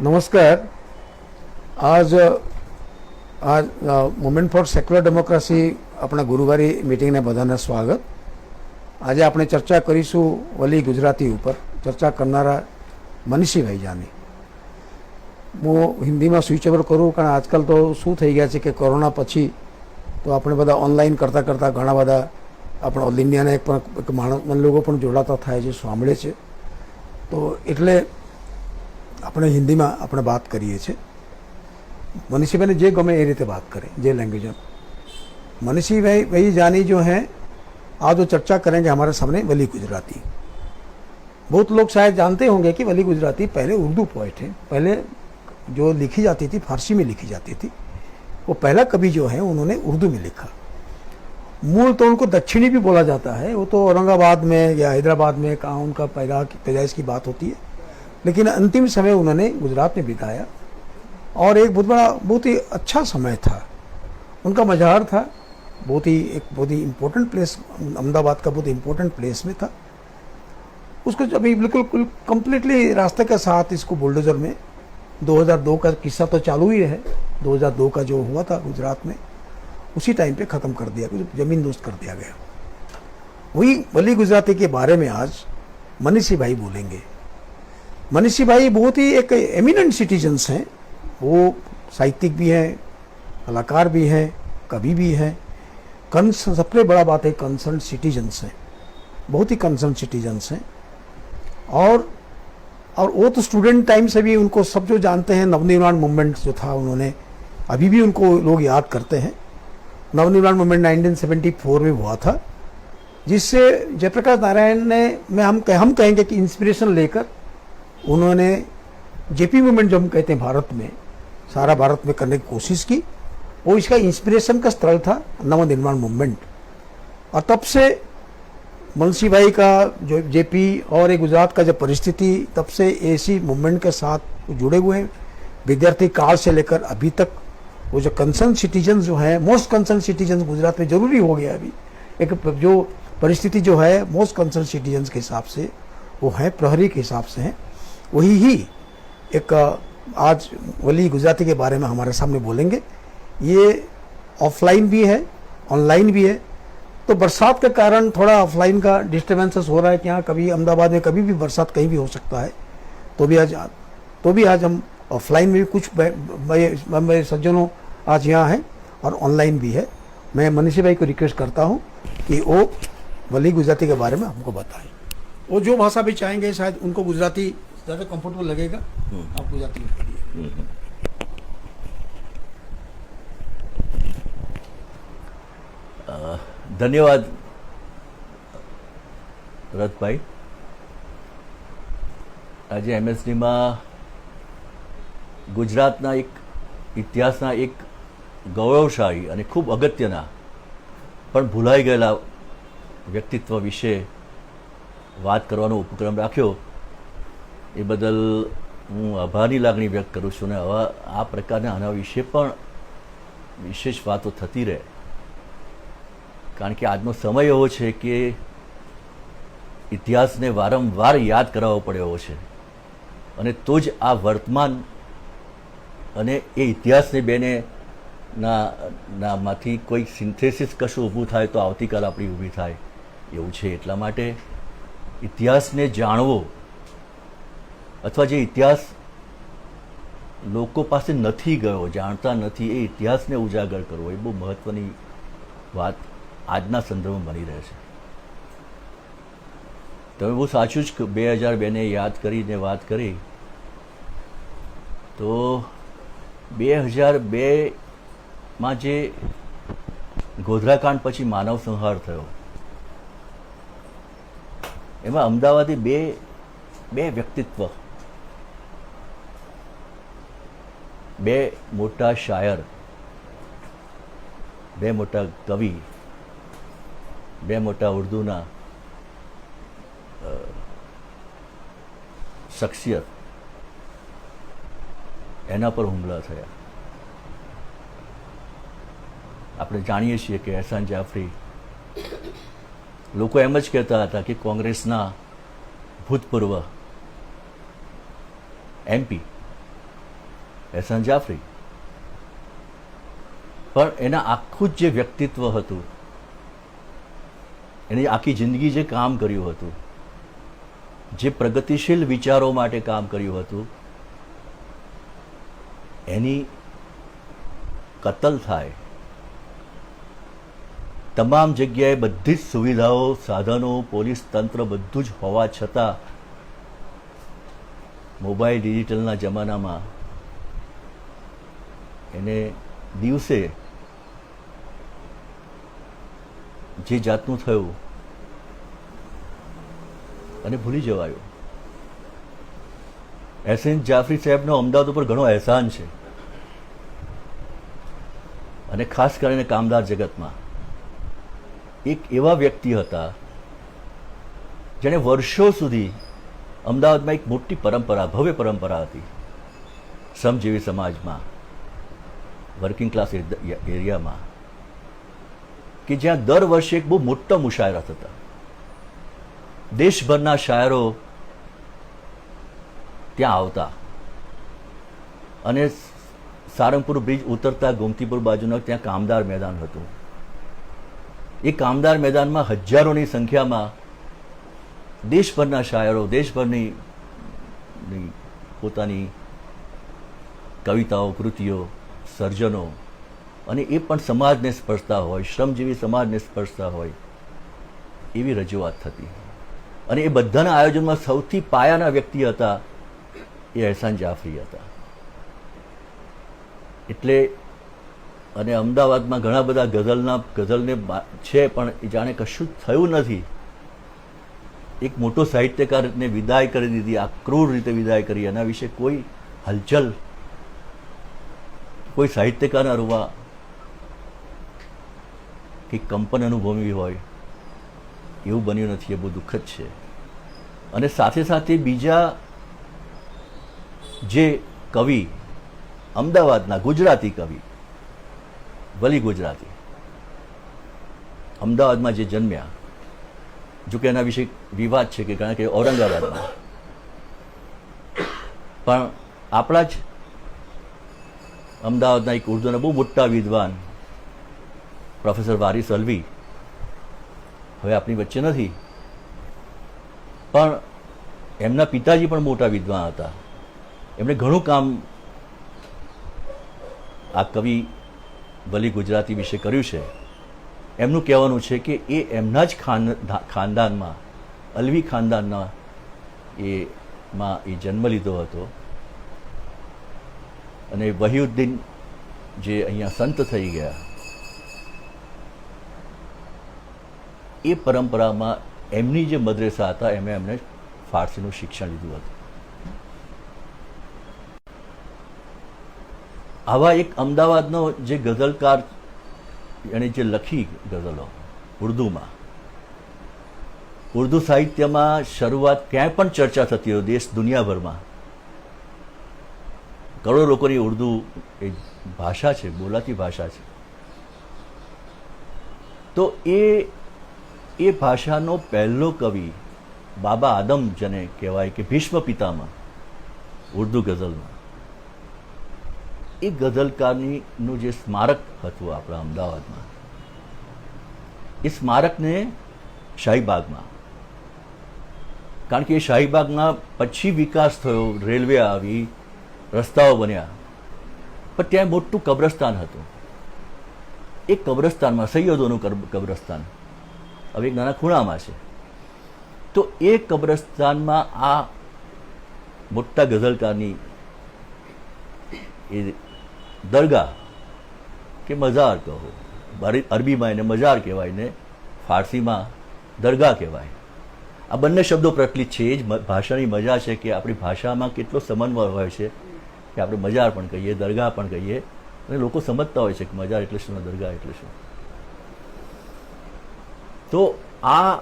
નમસ્કાર. આજ આજ મુવમેન્ટ ફોર સેક્યુલર ડેમોક્રેસી આપણા ગુરુવારી મીટિંગને બધાને સ્વાગત. આજે આપણે ચર્ચા કરીશું વલી ગુજરાતી ઉપર. ચર્ચા કરનારા મનીષીભાઈ જાની. હું હિન્દીમાં સ્વિચ ઓવર કરું કારણ આજકાલ તો શું થઈ ગયા છે કે કોરોના પછી તો આપણે બધા ઓનલાઈન કરતાં કરતાં ઘણા બધા આપણા ઓલ ઇન્ડિયાના એક માણસ લોકો પણ જોડાતા થાય છે, સાંભળે છે. તો એટલે આપણે हिंदीમાં આપણે बात કરીએ છીએ. मनीषी जे गमे ए रीते बात करें, जे लैंग्वेज में. मनीषी भाई जानी जो हैं आज जो चर्चा करेंगे हमारे सामने वली गुजराती. बहुत लोग शायद जानते होंगे कि वली गुजराती पहले उर्दू पोइट है. पहले जो लिखी जाती थी फारसी में लिखी जाती थी, वो पहला कवि जो है उन्होंने उर्दू में लिखा. मूल तो उनको दक्षिणी भी बोला जाता है. वो तो औरंगाबाद में या हैदराबाद में कहाँ उनका पैदाइश की बात होती है, लेकिन अंतिम समय उन्होंने गुजरात में बिताया और एक बहुत ही अच्छा समय था. उनका मज़ार था बहुत ही इम्पोर्टेंट प्लेस, अहमदाबाद का बहुत इम्पोर्टेंट प्लेस में था. उसको अभी बिल्कुल कम्प्लीटली रास्ते के साथ इसको बुलडोज़र में 2002 का किस्सा तो चालू ही है. 2002 का जो हुआ था गुजरात में, उसी टाइम पे ख़त्म कर दिया, ज़मीन दोस्त कर दिया गया. वही वली गुजराती के बारे में आज मनीषी भाई बोलेंगे. मनीषी भाई बहुत ही एक एमिनेंट सिटीजन्स हैं. वो साहित्यिक भी हैं, कलाकार भी हैं, कवि भी हैं. सबसे बड़ा बात है कंसर्न सिटीजन्स हैं, बहुत ही कंसर्न सिटीजन्स हैं. और वो तो स्टूडेंट टाइम से भी उनको सब जो जानते हैं. नवनिर्माण मूवमेंट जो था उन्होंने, अभी भी उनको लोग याद करते हैं. नवनिर्माण मूवमेंट 1974 में हुआ था, जिससे जयप्रकाश नारायण ने हम कहेंगे कि इंस्पिरेशन लेकर उन्होंने जेपी मूवमेंट जो हम कहते हैं भारत में, सारा भारत में करने की कोशिश की. वो इसका इंस्पिरेशन का स्थल था नवनिर्माण मूवमेंट. और तब से मनीषी भाई का जो जेपी और एक गुजरात का जो परिस्थिति, तब से ऐसी मूवमेंट के साथ जुड़े हुए हैं. विद्यार्थी काल से लेकर अभी तक वो जो कंसर्न सिटीजन जो है, मोस्ट कंसर्न सिटीजन गुजरात में जरूरी हो गया. अभी एक जो परिस्थिति जो है मोस्ट कंसर्न सिटीजन के हिसाब से वो है, प्रहरी के हिसाब से है. वही ही एक आज वली गुजराती के बारे में हमारे सामने बोलेंगे. ये ऑफलाइन भी है, ऑनलाइन भी है. तो बरसात के कारण थोड़ा ऑफलाइन का डिस्टर्बेंसेस हो रहा है कि यहाँ कभी अहमदाबाद में कभी भी बरसात कहीं भी हो सकता है. तो भी आज हम ऑफलाइन में भी कुछ मेरे सज्जनों आज यहाँ हैं और ऑनलाइन भी है. मैं मनीषी भाई को रिक्वेस्ट करता हूँ कि वो वली गुजराती के बारे में हमको बताएं. वो जो भाषा भी चाहेंगे, शायद उनको गुजराती ज़्यादा कंफर्टेबल लगेगा. आप गुजराती में पढ़िए. धन्यवाद रथभाई. आज एमएसडी में गुजरातना एक इतिहासना एक गौरवशाળી અને ખૂબ અગત્યના પણ ભૂલાઈ ગયેલા વ્યક્તિત્વ વિશે વાત કરવાનો ઉપક્રમ રાખ્યો. એ બદલ હું આભારની લાગણી વ્યક્ત કરું છું. અને હવે આ પ્રકારના આના વિશે પણ વિશેષ વાતો થતી રહે, કારણ કે આજનો સમય એવો છે કે ઇતિહાસને વારંવાર યાદ કરાવવો પડે એવો છે. અને તો જ આ વર્તમાન અને એ ઇતિહાસને બેને માંથી કોઈ સિન્થેસિસ કશું ઊભું થાય તો આવતીકાલ આપણી ઊભી થાય એવું છે. એટલા માટે ઇતિહાસને જાણવો અથવા જે ઇતિહાસ લોકો પાસે નથી ગયો, જાણતા નથી, એ ઇતિહાસને ઉજાગર કરવો એ બહુ મહત્ત્વની વાત આજના સંદર્ભમાં બની રહે છે. તમે બહુ સાચું જ 2002ને યાદ કરીને વાત કરી. તો 2002માં જે ગોધરાકાંડ પછી માનવ સંહાર થયો, એમાં અમદાવાદી બે વ્યક્તિત્વ, બે મોટા શાયર, બે મોટા કવિ, બે મોટા ઉર્દૂના શખ્સિયત, એના પર હુમલા થયા. આપણે જાણીએ છીએ કે એહસાન જાફરી, લોકો એમ જ કહેતા હતા કે કોંગ્રેસના ભૂતપૂર્વ એમપી એહસાન જાફરી. પણ એના આખું જ જે વ્યક્તિત્વ હતું, એની આખી જિંદગી જે કામ કર્યું હતું, જે પ્રગતિશીલ વિચારો માટે કામ કર્યું હતું, એની કતલ થાય. તમામ જગ્યાએ બધી જ સુવિધાઓ, સાધનો, પોલીસ તંત્ર બધું જ હોવા છતાં મોબાઈલ ડિજિટલના જમાનામાં એને દિવસે જે જાતનું થયું અને ભૂલી જવાયું. એહસાન જાફરી સાહેબનો અમદાવાદ ઉપર ઘણો અહેસાન છે, અને ખાસ કરીને કામદાર જગતમાં એક એવા વ્યક્તિ હતા જેણે વર્ષો સુધી અમદાવાદમાં એક મોટી પરંપરા, ભવ્ય પરંપરા હતી શ્રમજીવી સમાજમાં, વર્કિંગ ક્લાસ એરિયામાં, કે જ્યાં દર વર્ષે એક બહુ મોટા મુશાયરા થતા. દેશભરના શાયરો ત્યાં આવતા, અને સારંગપુર બ્રિજ ઉતરતા ગોમતીપુર બાજુના ત્યાં કામદાર મેદાન હતું. એ કામદાર મેદાનમાં હજારોની સંખ્યામાં દેશભરના શાયરો, દેશભરની પોતાની કવિતાઓ, કૃતિઓ, સર્જનો, અને એ પણ સમાજને સ્પર્શતા હોય, શ્રમજીવી સમાજને સ્પર્શતા હોય એવી રજૂઆત થતી. અને એ બધાના આયોજનમાં સૌથી પાયાના વ્યક્તિ હતા એ એહસાન જાફરી હતા. એટલે અને અમદાવાદમાં ઘણા બધા ગઝલને છે, પણ એ જાણે કશું જ થયું નથી. એક મોટો સાહિત્યકારને વિદાય કરી દીધી, આ ક્રૂર રીતે વિદાય કરી. એના વિશે કોઈ હલચલ, કોઈ સાહિત્યકારના રૂવા કે કંપન અનુભવી હોય એવું બન્યું નથી. એ બહુ દુઃખદ છે. અને સાથે સાથે બીજા જે કવિ અમદાવાદના, ગુજરાતી કવિ વલી ગુજરાતી, અમદાવાદમાં જે જન્મ્યા, જો કે એના વિશે વિવાદ છે કે કારણ કે ઔરંગાબાદમાં, પણ આપણા જ અમદાવાદના એક ઉર્દુના બહુ મોટા વિદ્વાન પ્રોફેસર વારિસ અલ્વી હવે આપણી વચ્ચે નથી, પણ એમના પિતાજી પણ મોટા વિદ્વાન હતા. એમણે ઘણું કામ આ કવિ વલી ગુજરાતી વિશે કર્યું છે. એમનું કહેવાનું છે કે એ એમના જ ખાનદાનમાં, અલ્વી ખાનદાનના એમાં એ જન્મ લીધો હતો. અને વહીઉદ્દીન જે અહીંયા સંત થઈ ગયા, એ પરંપરામાં એમની જે મદ્રેસા હતા એમને ફારસીનું શિક્ષણ લીધું હતું. આવા એક અમદાવાદનો જે ગઝલકાર, એણે જે લખી ગઝલો ઉર્દુમાં, ઉર્દુ સાહિત્યમાં શરૂઆત ક્યાંય પણ ચર્ચા થતી હોય દેશ દુનિયાભરમાં, કરોડો લોકોની ઉર્દુ એ ભાષા છે, બોલાતી ભાષા છે. તો એ ભાષાનો પહેલો કવિ બાબા આદમ, જેને કહેવાય કે ભીષ્મ પિતામહ ઉર્દુ ગઝલમાં, એ ગઝલકારનું જે સ્મારક હતું આપણા અમદાવાદમાં, એ સ્મારકને શાહીબાગમાં, કારણ કે એ શાહીબાગના પછી વિકાસ થયો, રેલવે આવી, રસ્તાઓ બન્યા, પણ ત્યાં મોટું કબ્રસ્તાન હતું. એ કબ્રસ્તાનમાં, સૈયદોનું કબ્રસ્તાન હવે એક નાના ખૂણામાં છે, તો એ કબ્રસ્તાનમાં આ મોટા ગઝલકારની એ દરગાહ કે મઝાર કહો, અરબીમાં એને મઝાર કહેવાય ને ફારસીમાં દરગાહ કહેવાય. આ બંને શબ્દો પ્રચલિત છે. એ જ ભાષાની મજા છે કે આપણી ભાષામાં કેટલો સમન્વય હોય છે કે આપણે મજાર પણ કહીએ, દરગાહ પણ કહીએ, અને લોકો સમજતા હોય છે કે મજાર એટલે શું, દરગાહ એટલે શું. તો આ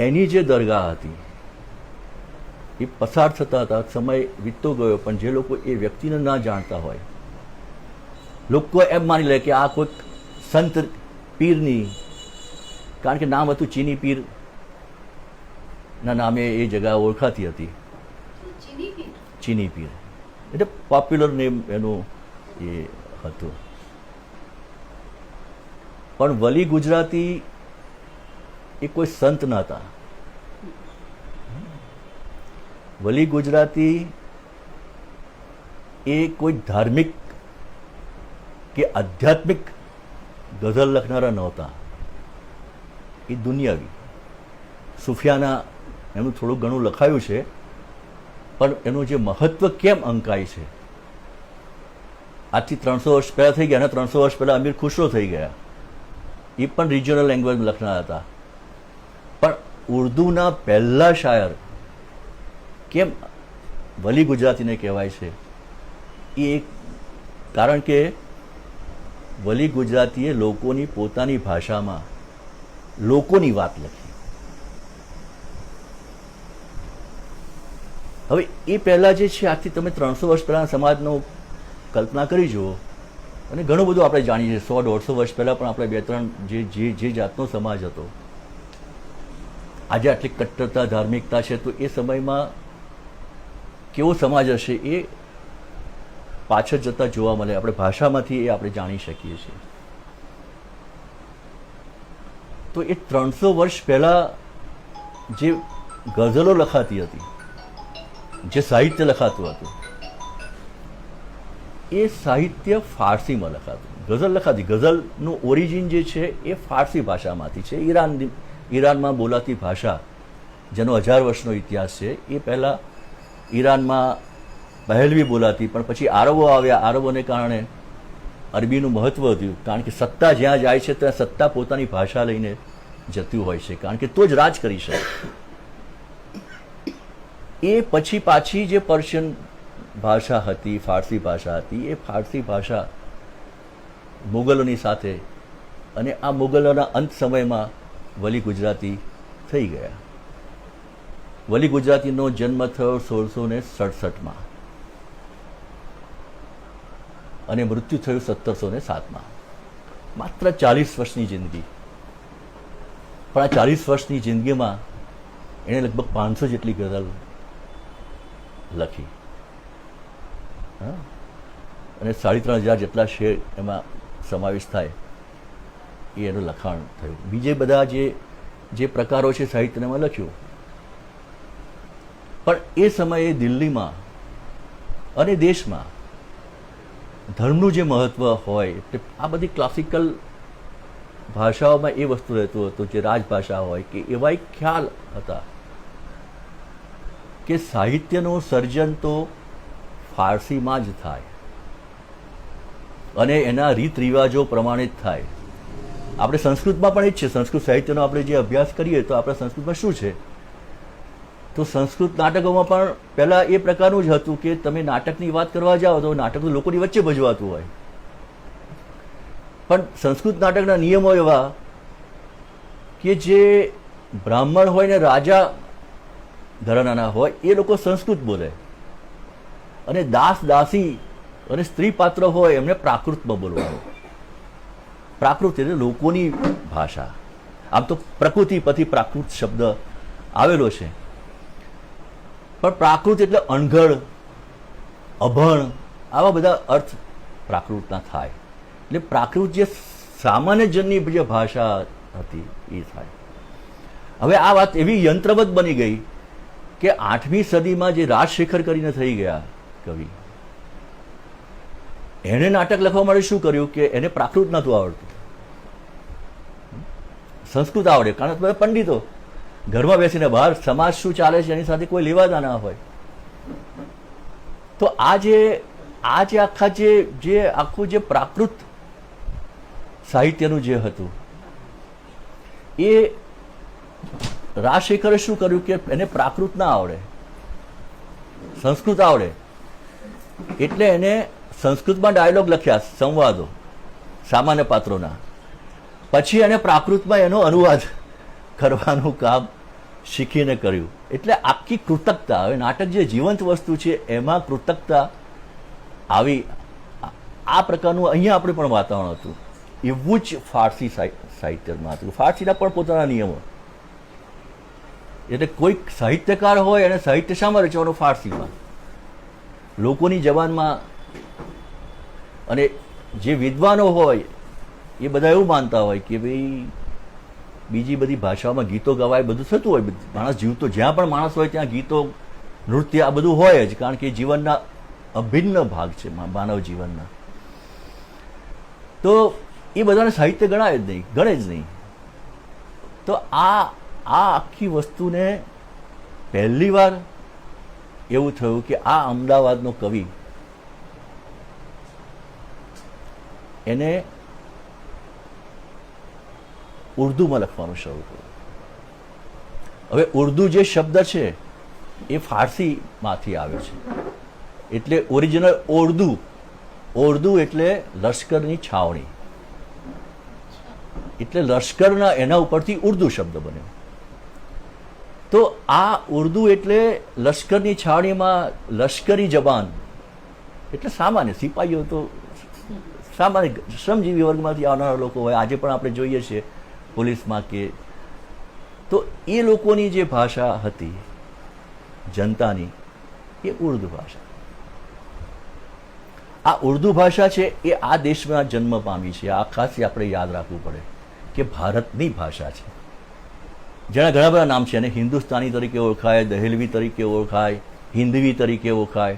એની જે દરગાહ હતી એ પસાર થતા હતા, સમય વીતતો ગયો, પણ જે લોકો એ વ્યક્તિને ના જાણતા હોય, લોકો એમ માની લે કે આ કોઈક સંત પીરની, કારણ કે નામ હતું ચીની પીર ના નામે એ જગ્યા ઓળખાતી હતી, ચીની પીર. એટલે પોપ્યુલર નેમ એનું એ હતું. પણ વલી ગુજરાતી એ કોઈ સંત નહોતા. વલી ગુજરાતી એ કોઈ ધાર્મિક કે આધ્યાત્મિક ગઝલ લખનારા નહોતા. એ દુનિયાવી સુફિયાના એનું થોડું ઘણું લખાયું છે, પણ એનું જે મહત્વ કેમ અંકાય છે, આજથી 300 વર્ષ પહેલાં થઈ ગયા અને 300 વર્ષ પહેલાં અમીર ખુશરો થઈ ગયા, એ પણ રિજનલ લેંગ્વેજ લખનાર હતા. પણ ઉર્દુના પહેલા શાયર કેમ વલી ગુજરાતીને કહેવાય છે, એ એક કારણ કે વલી ગુજરાતીએ લોકોની પોતાની ભાષામાં લોકોની વાત લખી. હવે એ પહેલાં જે છે, આજથી તમે 300 વર્ષ પહેલાંના સમાજનો કલ્પના કરી જુઓ, અને ઘણું બધું આપણે જાણીએ છીએ. 100-150 વર્ષ પહેલાં પણ આપણે 2-3 જે જાતનો સમાજ હતો, આજે આટલી કટ્ટરતા ધાર્મિકતા છે, તો એ સમયમાં કેવો સમાજ હશે એ પાછળ જતાં જોવા મળે. આપણે ભાષામાંથી એ આપણે જાણી શકીએ છીએ. તો એ 300 વર્ષ પહેલાં જે ગઝલો લખાતી હતી, જે સાહિત્ય લખાતું હતું, એ સાહિત્ય ફારસીમાં લખાતું. ગઝલ લખાતી, ગઝલનું ઓરિજિન જે છે એ ફારસી ભાષામાંથી છે. ઈરાનમાં બોલાતી ભાષા, જેનો 1000 વર્ષનો ઇતિહાસ છે, એ પહેલાં ઈરાનમાં પહેલવી બોલાતી, પણ પછી આરબો આવ્યા. આરબોને કારણે અરબીનું મહત્ત્વ વધ્યું, કારણ કે સત્તા જ્યાં જાય છે ત્યાં સત્તા પોતાની ભાષા લઈને જતી હોય છે, કારણ કે તો જ રાજ કરી શકે. એ પછી પાછી જે પર્શિયન ભાષા હતી, ફારસી ભાષા હતી, એ ફારસી ભાષા મુગલોની સાથે, અને આ મુગલોના અંત સમયમાં વલી ગુજરાતી થઈ ગયા. વલી ગુજરાતીનો જન્મ થયો 1667માં અને મૃત્યુ થયું 1707માં. માત્ર 40 વર્ષની જિંદગી. પણ આ 40 વર્ષની જિંદગીમાં એણે લગભગ 500 જેટલી ગઝલ લખી, અને 3500 જેટલા શેર એમાં સમાવેશ થાય, એ એનું લખાણ થયું. બીજે બધા જે પ્રકારો છે સાહિત્યને એમાં લખ્યું. પણ એ સમયે દિલ્હીમાં અને દેશમાં ધર્મનું જે મહત્ત્વ હોય, એટલે આ બધી ક્લાસિકલ ભાષાઓમાં એ વસ્તુ રહેતું હતું, જે રાજભાષા હોય કે એવા એક ખ્યાલ હતા કે સાહિત્યનું સર્જન તો ફારસીમાં જ થાય અને એના રીત રિવાજો પ્રમાણે જ થાય. આપણે સંસ્કૃતમાં પણ એ જ છે. સંસ્કૃત સાહિત્યનો આપણે જે અભ્યાસ કરીએ તો આપણે સંસ્કૃતમાં શું છે, તો સંસ્કૃત નાટકોમાં પણ પહેલાં એ પ્રકારનું જ હતું કે તમે નાટકની વાત કરવા જાઓ તો નાટક તો લોકોની વચ્ચે ભજવાતું હોય, પણ સંસ્કૃત નાટકના નિયમો એવા કે જે બ્રાહ્મણ હોય ને રાજા ઘરાનાના હોય એ લોકો સંસ્કૃત બોલે, અને દાસ દાસી અને સ્ત્રી પાત્ર હોય એમને પ્રાકૃતમાં બોલવાનું. પ્રાકૃત એટલે લોકોની ભાષા. આમ તો પ્રકૃતિ પરથી પ્રાકૃત શબ્દ આવેલો છે, પણ પ્રાકૃત એટલે અણઘડ, અભણ, આવા બધા અર્થ પ્રાકૃતના થાય. એટલે પ્રાકૃત જે સામાન્ય જનની જે ભાષા હતી એ થાય. હવે આ વાત એવી યંત્રવત બની ગઈ કે 8મી સદીમાં જે રાજશેખર કરીને થઈ ગયા કવિ, એણે નાટક લખવા માટે શું કર્યું કે એને પ્રાકૃત નહોતું આવડતું, સંસ્કૃત આવડે, કારણ કે પંડિતો ઘરમાં બેસીને બહાર સમાજ શું ચાલે છે એની સાથે કોઈ લેવાદા ના હોય. તો આ જે આખા જે આખું જે પ્રાકૃત સાહિત્યનું જે હતું, એ રાજશેખરે શું કર્યું કે એને પ્રાકૃત ના આવડે, સંસ્કૃત આવડે, એટલે એને સંસ્કૃતમાં ડાયલોગ લખ્યા, સંવાદો સામાન્ય પાત્રોના. પછી એને પ્રાકૃતમાં એનો અનુવાદ કરવાનું કામ શીખીને કર્યું. એટલે આખી કૃતજ્ઞતા, હવે નાટક જે જીવંત વસ્તુ છે એમાં કૃતજ્ઞતા આવી. આ પ્રકારનું અહીંયા આપણે પણ વાતાવરણ હતું. એવું જ ફારસી સાહિત્યમાં હતું. ફારસીના પણ પોતાના નિયમો. એટલે કોઈક સાહિત્યકાર હોય એને સાહિત્ય શામાં રચવાનું? ફારસીમાં. લોકોની જબાનમાં, અને જે વિદ્વાનો હોય એ બધા એવું માનતા હોય કે ભાઈ બીજી બધી ભાષાઓમાં ગીતો ગવાય, બધું થતું હોય, માણસ જીવતો જ્યાં પણ માણસ હોય ત્યાં ગીતો, નૃત્ય આ બધું હોય જ, કારણ કે જીવનના અભિન્ન ભાગ છે માનવ જીવનના. તો એ બધાને સાહિત્ય ગણે જ નહીં. તો આ આખી વસ્તુને પહેલી વાર એવું થયું કે આ અમદાવાદનો કવિ એને ઉર્દુમાં લખવાનું શરૂ કર્યું. હવે ઉર્દુ જે શબ્દ છે એ ફારસીમાંથી આવે છે, એટલે ઓરિજિનલ ઓર્દુ એટલે લશ્કરની છાવણી, એટલે લશ્કરના એના ઉપરથી ઉર્દુ શબ્દ બન્યો. તો આ ઉર્દુ એટલે લશ્કરની છાવણીમાં લશ્કરી જબાન, એટલે સામાન્ય સિપાહીઓ, તો સામાન્ય શ્રમજીવી વર્ગમાંથી આવનારા લોકો હોય, આજે પણ આપણે જોઈએ છીએ પોલીસમાં કે, તો એ લોકોની જે ભાષા હતી જનતાની, એ ઉર્દુ ભાષા. આ ઉર્દુ ભાષા છે એ આ દેશમાં જન્મ પામી છે. આ ખાસ આપણે યાદ રાખવું પડે કે ભારતની ભાષા છે, જેના ઘણા બધા નામ છે. અને હિન્દુસ્તાની તરીકે ઓળખાય, દહેલવી તરીકે ઓળખાય, હિન્દવી તરીકે ઓળખાય,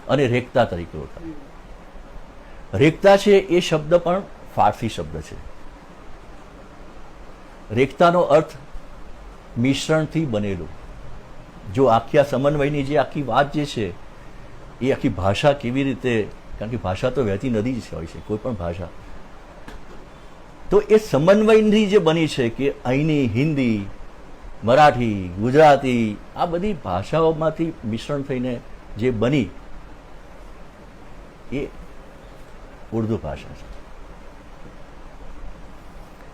અને રેખતા તરીકે ઓળખાય. રેખતા છે એ શબ્દ પણ ફારસી શબ્દ છે. રેખતાનો અર્થ મિશ્રણથી બનેલું. જો આખી સમન્વયની જે આખી વાત જે છે, એ આખી ભાષા કેવી રીતે, કારણ કે ભાષા તો વહેતી નદી જ હોય છે, કોઈ પણ ભાષા, તો એ સમન્વયથી જે બની છે કે અહીંની હિન્દી, મરાઠી, ગુજરાતી, આ બધી ભાષાઓમાંથી મિશ્રણ થઈને જે બની, એ ઉર્દુ ભાષા છે.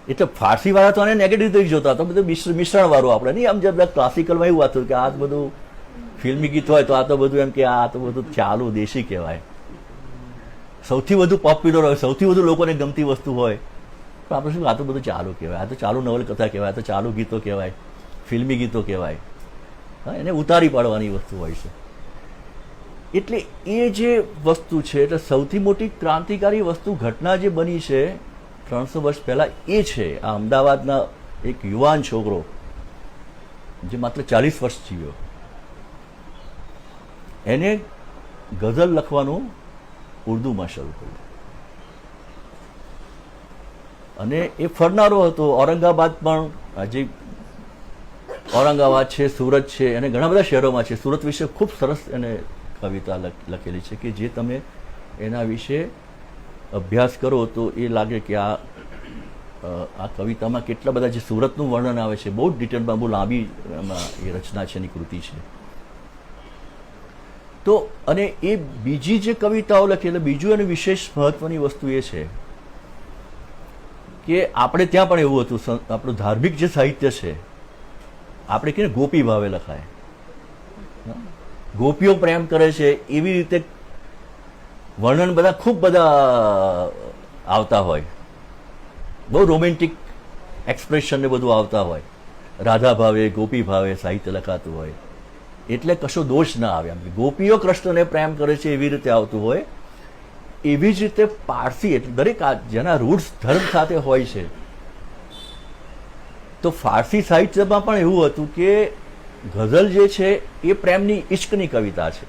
એટલે ફારસી વાળા તો આને નેગેટિવ તરીકે જોતા હતા, બધું મિશ્રણ વાળું. આપણે નહીં આમ જબ ક્લાસિકલમાં એવું હતું કે આ બધું ફિલ્મી ગીત હોય તો આ તો બધું એમ કે આ તો બધું ચાલુ દેશી કહેવાય, સૌથી વધુ પોપ્યુલર હોય, સૌથી વધુ લોકોને ગમતી વસ્તુ હોય. પણ આપણે શું, આ તો બધું ચાલુ કહેવાય, આ તો ચાલુ નવલકથા કહેવાય, આ તો ચાલુ ગીતો કહેવાય, ફિલ્મી ગીતો કહેવાય. હા, એને ઉતારી પાડવાની વસ્તુ હોય છે. એટલે એ જે વસ્તુ છે, એટલે સૌથી મોટી ક્રાંતિકારી વસ્તુ, ઘટના જે બની છે 300 વર્ષ પહેલાં, એ છે આ અમદાવાદના એક યુવાન છોકરો જે માત્ર 40 વર્ષ જીવ્યો, એને ગઝલ લખવાનું ઉર્દુમાં શરૂ કર્યું. અને એ ફરનારો હતો. ઔરંગાબાદ પણ, હજી ઔરંગાબાદ છે, સુરત છે, અને ઘણા બધા શહેરોમાં છે. સુરત વિશે ખૂબ સરસ એને કવિતા લખેલી છે કે જે તમે એના વિશે અભ્યાસ કરો તો એ લાગે કે આ કવિતામાં કેટલા બધા જે સુરતનું વર્ણન આવે છે, બહુ જ ડિટેલમાં, બહુ લાંબી એમાં એ રચના છે, એની કૃતિ છે. તો અને એ બીજી જે કવિતાઓ લખી, એટલે બીજું એનું વિશેષ મહત્વની વસ્તુ એ છે કે આપણે ત્યાં પણ એવું હતું, આપણું ધાર્મિક જે સાહિત્ય છે, આપણે કહીએ ગોપી ભાવે લખાય, ગોપીઓ પ્રેમ કરે છે એવી રીતે વર્ણન બધા ખૂબ બધા આવતા હોય, બહુ રોમેન્ટિક એક્સપ્રેશન ને બધું આવતા હોય, રાધા ભાવે, ગોપી ભાવે સાહિત્ય લખાતું હોય, એટલે કશો દોષ ના આવે. એમ ગોપીઓ કૃષ્ણને પ્રેમ કરે છે એવી રીતે આવતું હોય. એવી જ રીતે પારસી, એટલે દરેક જેના રૂટ્સ ધર્મ સાથે હોય છે, તો ફારસી સાહિત્યમાં પણ એવું હતું કે ગઝલ જે છે એ પ્રેમની, ઇશ્કની કવિતા છે.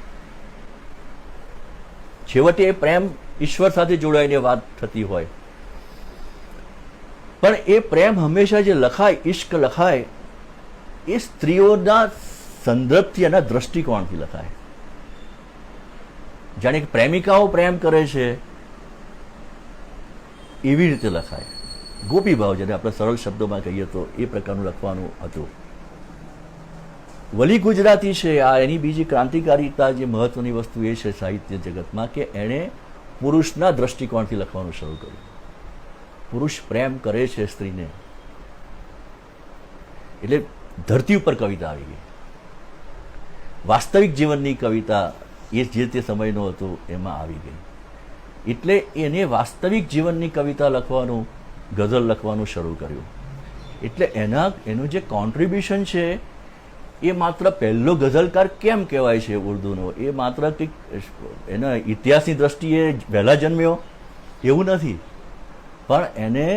છેવટે એ પ્રેમ ઈશ્વર સાથે જોડાઈને વાત થતી હોય, પણ એ પ્રેમ હંમેશા જે લખાય, ઇશ્ક લખાય, એ સ્ત્રીઓના સંદર્ભથી, એના દ્રષ્ટિકોણથી લખાય. જાણે કે પ્રેમિકાઓ પ્રેમ કરે છે એવી રીતે લખાય. ગોપી ભાવ, જેને આપણે સરળ શબ્દોમાં કહીએ તો એ પ્રકારનું લખવાનું હતું. વલી ગુજરાતી છે, આ એની બીજી ક્રાંતિકારીતા, જે મહત્વની વસ્તુ એ છે સાહિત્ય જગતમાં કે એણે પુરુષના દ્રષ્ટિકોણથી લખવાનું શરૂ કર્યું. પુરુષ પ્રેમ કરે છે સ્ત્રીને, એટલે ધરતી ઉપર કવિતા આવી ગઈ. વાસ્તવિક જીવનની કવિતા એ જે તે સમયનો હતો એમાં આવી ગઈ. એટલે એને વાસ્તવિક જીવનની કવિતા લખવાનું, ગઝલ લખવાનું શરૂ કર્યું. એટલે એનું જે કોન્ટ્રીબ્યુશન છે એ માત્ર પહેલો ગઝલકાર કેમ કહેવાય છે ઉર્દુનો, એ માત્ર કંઈક એના ઇતિહાસની દ્રષ્ટિએ વહેલા જન્મ્યો એવું નથી, પણ એને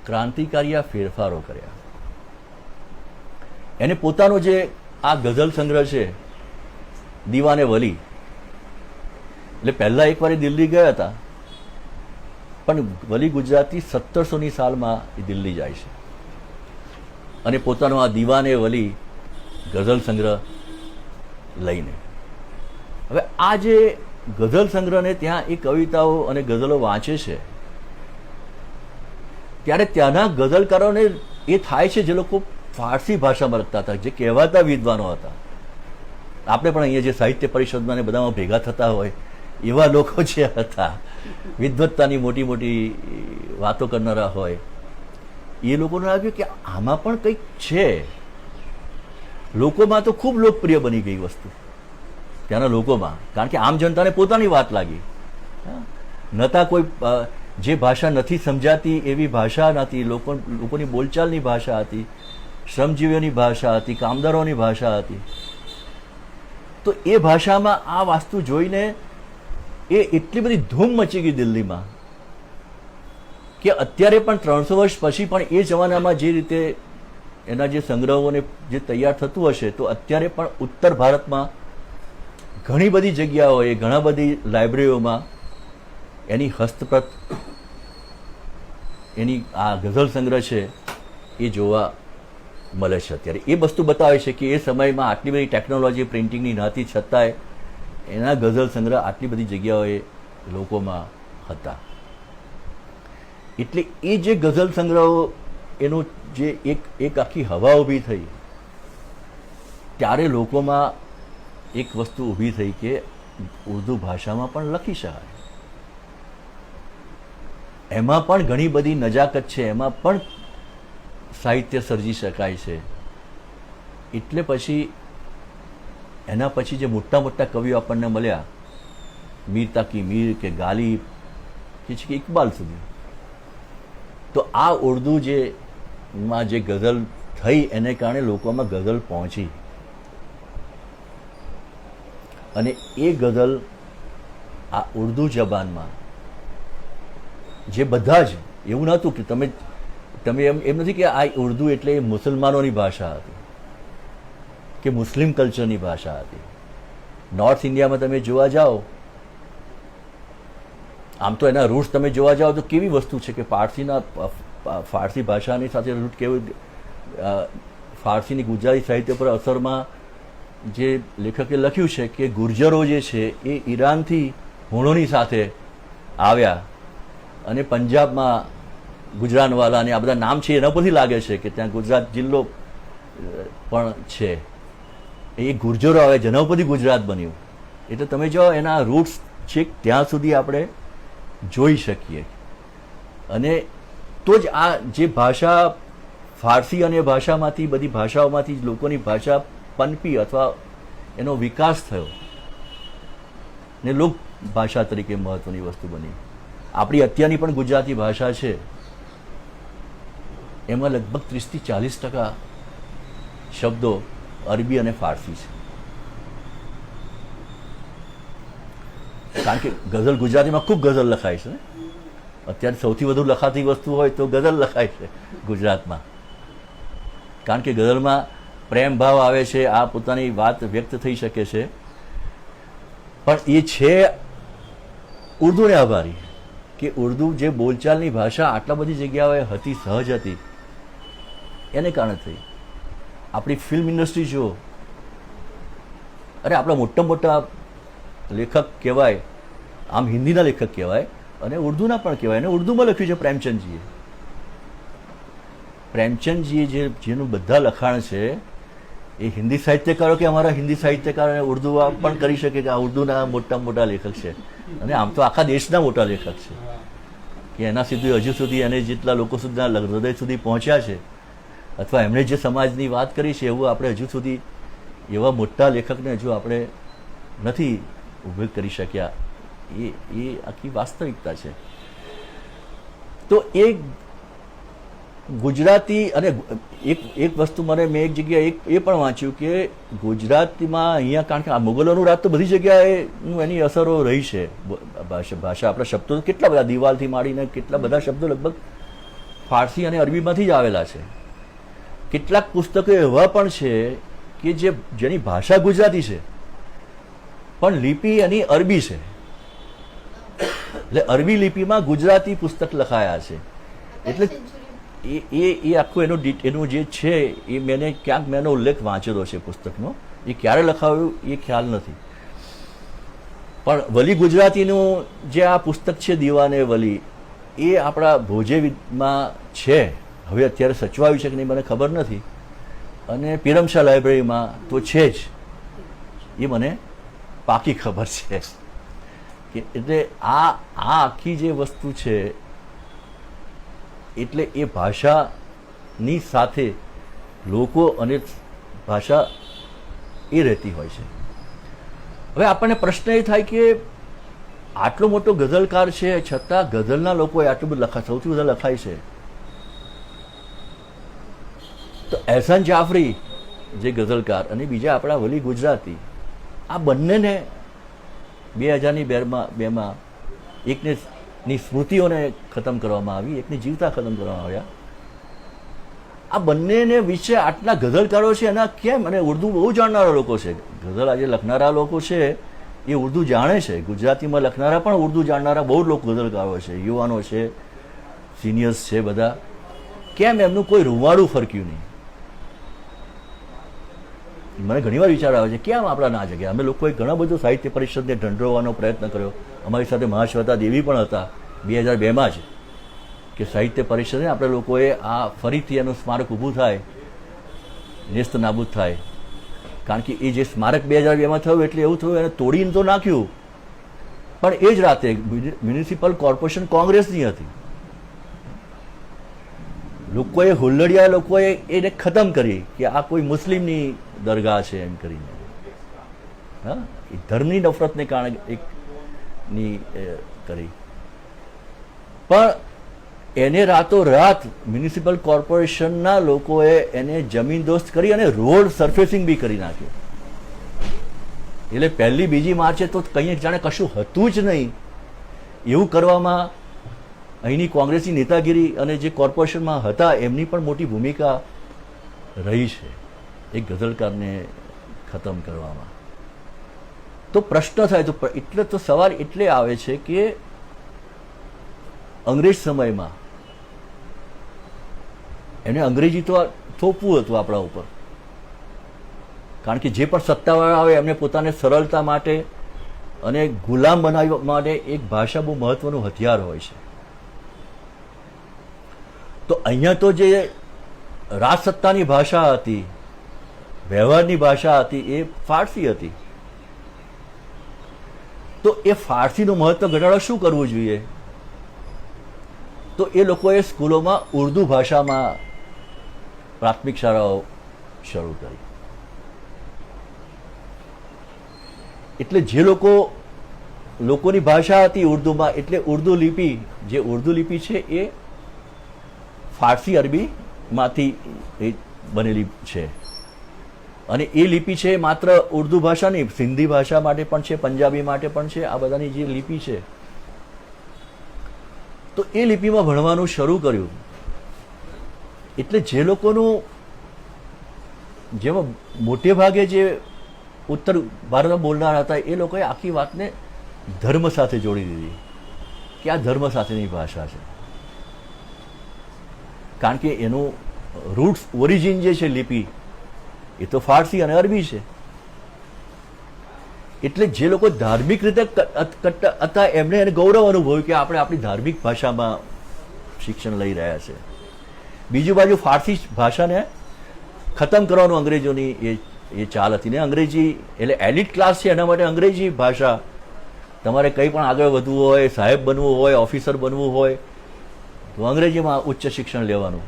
ક્રાંતિકારી ફેરફારો કર્યા. એને પોતાનો જે આ ગઝલ સંગ્રહ છે દીવાને વલી, એટલે પહેલા એકવાર એ દિલ્હી ગયા હતા, પણ વલી ગુજરાતી 1700ની સાલમાં એ દિલ્હી જાય છે અને પોતાનો આ દીવાને વલી ગઝલ સંગ્રહ લઈને. હવે આ જે ગઝલ સંગ્રહને ત્યાં એ કવિતાઓ અને ગઝલો વાંચે છે ત્યારે ત્યાંના ગઝલકારોને એ થાય છે જે લોકો ફારસી ભાષામાં લખતા હતા, જે કહેવાતા વિદ્વાનો હતા. આપણે પણ અહીંયા જે સાહિત્ય પરિષદમાં ને બધામાં ભેગા થતા હોય એવા લોકો જે હતા, વિદ્વત્તાની મોટી મોટી વાતો કરનારા હોય, એ લોકોને લાગ્યું કે આમાં પણ કંઈક છે. લોકોમાં તો ખૂબ લોકપ્રિય બની ગઈ વસ્તુ ત્યાંના લોકોમાં, કારણ કે આમ જનતાને પોતાની વાત લાગી. નતા કોઈ જે ભાષા નથી સમજાતી એવી ભાષા નથી, લોકોની બોલચાલની ભાષા હતી, શ્રમજીવીઓની ભાષા હતી, કામદારોની ભાષા હતી. તો એ ભાષામાં આ વાસ્તુ જોઈને એ એટલી બધી ધૂમ મચી ગઈ દિલ્હીમાં કે અત્યારે પણ 300 વર્ષ પછી પણ એ જમાનામાં જે રીતે એના જે સંગ્રહોને જે તૈયાર થતું હશે, તો અત્યારે પણ ઉત્તર ભારતમાં ઘણી બધી જગ્યાઓએ, ઘણા બધી લાઇબ્રેરીઓમાં એની હસ્તપ્રત, એની આ ગઝલ સંગ્રહ છે એ જોવા મળે છે. અત્યારે એ વસ્તુ બતાવે છે કે એ સમયમાં આટલી બધી ટેકનોલોજી પ્રિન્ટિંગની નહોતી, છતાંય એના ગઝલ સંગ્રહ આટલી બધી જગ્યાઓએ લોકોમાં હતા. એટલે એ જે ગઝલ સંગ્રહો, એનું જે એક આખી હવા ઊભી થઈ, ત્યારે લોકોમાં એક વસ્તુ ઊભી થઈ કે ઉર્દુ ભાષામાં પણ લખી શકાય, એમાં પણ ઘણી બધી નજાકત છે, એમાં પણ સાહિત્ય સર્જી શકાય છે. એટલે પછી એના પછી જે મોટા મોટા કવિઓ આપણને મળ્યા, મીર તાકી મીર કે ગાલિબ કે ઇકબાલ સુધી, તો આ ઉર્દુ માં જે ગઝલ થઈ એને કારણે લોકોમાં ગઝલ પહોંચી. અને એ ગઝલ આ ઉર્દુ જબાનમાં જે બધા જ, એવું નહોતું કે તમે એમ નથી કે આ ઉર્દુ એટલે મુસલમાનોની ભાષા હતી કે મુસ્લિમ કલ્ચરની ભાષા હતી. નોર્થ ઇન્ડિયામાં તમે જોવા જાઓ, આમ તો એના રૂટ્સ તમે જોવા જાઓ તો કેવી વસ્તુ છે કે ફારસી ભાષાની સાથે રૂટ કેવું, ફારસીની ગુજરાતી સાહિત્ય પર અસરમાં જે લેખકે લખ્યું છે કે ગુર્જરો જે છે એ ઈરાનથી હુણોની સાથે આવ્યા અને પંજાબમાં ગુજરાનવાલા અને આ બધા નામ છે એના પરથી લાગે છે કે ત્યાં ગુજરાત જિલ્લો પણ છે. એ ગુર્જરો આવે જેના ઉપરથી ગુજરાત બન્યું. એટલે તમે જો એના રૂટ્સ છે ત્યાં સુધી આપણે જોઈ શકીએ. અને તો જ આ જે ભાષા ફારસી અને ભાષામાંથી, બધી ભાષાઓમાંથી લોકોની ભાષા પનપી અથવા એનો વિકાસ થયો ને લોક ભાષા તરીકે મહત્વની વસ્તુ બની. આપણી અત્યારની પણ ગુજરાતી ભાષા છે એમાં લગભગ 30-40% શબ્દો અરબી અને ફારસી છે. કારણ કે ગઝલ ગુજરાતીમાં ખૂબ ગઝલ લખાય છે. અત્યારે સૌથી વધુ લખાતી વસ્તુ હોય તો ગઝલ લખાય છે ગુજરાતમાં, કારણ કે ગઝલમાં પ્રેમ ભાવ આવે છે, આ પોતાની વાત વ્યક્ત થઈ શકે છે. પણ એ છે ઉર્દુને આભારી કે ઉર્દુ જે બોલચાલની ભાષા આટલા બધી જગ્યાએ હતી, સહજ હતી, એને કારણે થઈ. આપણી ફિલ્મ ઇન્ડસ્ટ્રી જુઓ, અરે આપણા મોટા મોટા લેખક કહેવાય, આમ હિન્દીના લેખક કહેવાય અને ઉર્દુના પણ કહેવાય, અને ઉર્દુમાં લખ્યું છે પ્રેમચંદજીએ. પ્રેમચંદજીએ જેનું બધા લખાણ છે એ હિન્દી સાહિત્યકારો કે અમારા હિન્દી સાહિત્યકારો ઉર્દુ પણ કરી શકે કે આ ઉર્દુના મોટા મોટા લેખક છે, અને આમ તો આખા દેશના મોટા લેખક છે કે એના સુધી હજુ સુધી એને જેટલા લોકો સુધીના હૃદય સુધી પહોંચ્યા છે અથવા એમણે જે સમાજની વાત કરી છે એવું આપણે હજુ સુધી એવા મોટા લેખકને હજુ આપણે નથી ઊભી કરી શક્યા. એ આખી વાસ્તવિકતા છે. તો એ ગુજરાતી અને એક વસ્તુ મને મેં એક જગ્યાએ એ પણ વાંચ્યું કે ગુજરાતીમાં અહીંયા, કારણ કે આ મુગલોનું રાજ તો બધી જગ્યાએ એની અસરો રહી છે. ભાષા આપણા શબ્દો તો કેટલા બધા, દિવાલથી માંડીને કેટલા બધા શબ્દો લગભગ ફારસી અને અરબીમાંથી જ આવેલા છે. કેટલાક પુસ્તકો એવા પણ છે કે જેની ભાષા ગુજરાતી છે પણ લિપિ એની અરબી છે. એટલે અરબી લિપિમાં ગુજરાતી પુસ્તક લખાયા છે. એટલે એ આખું એનું જે છે એ ક્યાંક મેં એનો ઉલ્લેખ વાંચેલો છે પુસ્તકનો. એ ક્યારે લખાવ્યું એ ખ્યાલ નથી, પણ વલી ગુજરાતીનું જે આ પુસ્તક છે દીવાને વલી, એ આપણા ભોજેમાં છે. હવે અત્યારે સચવાયું છે કે નહીં મને ખબર નથી, અને પીરમશાહ લાઇબ્રેરીમાં તો છે જ, એ મને પાકી ખબર છે. કે એટલે આ આખી જે વસ્તુ છે, એટલે એ ભાષાની સાથે લોકો અને ભાષા એ રહેતી હોય છે. હવે આપણને પ્રશ્ન એ થાય કે આટલો મોટો ગઝલકાર છે છતાં ગઝલના લોકોએ આટલું બધું સૌથી વધારે લખાય છે. તો એહસાન જાફરી જે ગઝલકાર અને બીજા આપણા વલી ગુજરાતી, આ બંનેને 2002માં એકને ની સ્મૃતિઓને ખતમ કરવામાં આવી, એકની જીવતા ખતમ કરવામાં આવ્યા. આ બંનેને વિશે આટલા ગઝલકારો છે એના કેમ? અને ઉર્દુ બહુ જાણનારા લોકો છે. ગઝલ આજે લખનારા લોકો છે એ ઉર્દુ જાણે છે. ગુજરાતીમાં લખનારા પણ ઉર્દુ જાણનારા બહુ લોકો ગઝલકારો છે, યુવાનો છે, સિનિયર્સ છે બધા. કેમ એમનું કોઈ રૂવાડું ફરક્યું નહીં? મને ઘણીવાર વિચાર આવે છે કેમ આપણા ના જગ્યા. અમે લોકોએ ઘણા બધું સાહિત્ય પરિષદને ઢંઢોરવાનો પ્રયત્ન કર્યો. અમારી સાથે મહાશ્વેતા દેવી પણ હતા 2002માં જ, કે સાહિત્ય પરિષદને આપણે લોકોએ આ ફરીથી એનું સ્મારક ઊભું થાય, નેસ્ત નાબૂદ થાય. કારણ કે એ જે સ્મારક 2002માં થયું એટલે એવું થયું, એને તોડીને તો નાખ્યું, પણ એ જ રાતે મ્યુનિસિપલ કોર્પોરેશન કોંગ્રેસની હતી. લોકોએ હુલ્લડિયા લોકોએ એને ખતમ કરી કે આ કોઈ મુસ્લિમની દરગાહ છે એમ કરીને. હા, એ ધર્મની નફરતને કારણે એકની કરી. પણ એને રાતોરાત મ્યુનિસિપલ કોર્પોરેશનના લોકોએ એને જમીનદોસ્ત કરી અને રોડ સરફેસિંગ બી કરી નાખ્યું. એટલે પહેલી બીજી માર્ચે તો કંઈ જાણે કશું હતું જ નહીં એવું કરવામાં અહીંની કોંગ્રેસની નેતાગીરી અને જે કોર્પોરેશનમાં હતા એમની પણ મોટી ભૂમિકા રહી છે એક ગઝલકારને ખતમ કરવામાં. તો પ્રશ્ન થાય તો એટલે તો સવાલ એટલે આવે છે કે અંગ્રેજ સમયમાં એને અંગ્રેજી તો થોપવું હતું આપણા ઉપર, કારણ કે જે પણ સત્તાવાળા આવે એમને પોતાને સરળતા માટે અને ગુલામ બનાવવા માટે એક ભાષા બહુ મહત્વનું હથિયાર હોય છે. તો અહીંયા તો જે રાજસત્તાની ભાષા હતી, વ્યવહારની ભાષા હતી, એ ફારસી હતી. તો એ ફારસીનું મહત્વ ઘટાડવા શું કરવું જોઈએ? તો એ લોકોએ સ્કૂલોમાં ઉર્દુ ભાષામાં પ્રાથમિક શાળાઓ શરૂ કરી. એટલે જે લોકોની ભાષા હતી ઉર્દુમાં, એટલે ઉર્દુ લિપિ, જે ઉર્દુ લિપિ છે એ ફારસી અરબીમાંથી બનેલી છે. અને એ લિપિ છે માત્ર ઉર્દુ ભાષા નહીં, સિંધી ભાષા માટે પણ છે, પંજાબી માટે પણ છે. આ બધાની જે લિપિ છે, તો એ લિપિમાં ભણવાનું શરૂ કર્યું. એટલે જે લોકોનું, જેમાં મોટે ભાગે જે ઉત્તર ભારતમાં બોલનાર હતા એ લોકોએ આખી વાતને ધર્મ સાથે જોડી દીધી કે આ ધર્મ સાથેની ભાષા છે. કારણ કે એનું રૂટ્સ, ઓરિજિન જે છે લિપિ, એ તો ફારસી અને અરબી છે. એટલે જે લોકો ધાર્મિક રીતે હતા એમણે એને ગૌરવ અનુભવ્યું કે આપણે આપણી ધાર્મિક ભાષામાં શિક્ષણ લઈ રહ્યા છે. બીજી બાજુ ફારસી ભાષાને ખતમ કરવાનું અંગ્રેજોની એ ચાલ હતી ને. અંગ્રેજી એટલે એલિટ ક્લાસ છે એના માટે અંગ્રેજી ભાષા, તમારે કંઈ પણ આગળ વધવું હોય, સાહેબ બનવું હોય, ઓફિસર બનવું હોય તો અંગ્રેજીમાં ઉચ્ચ શિક્ષણ લેવાનું.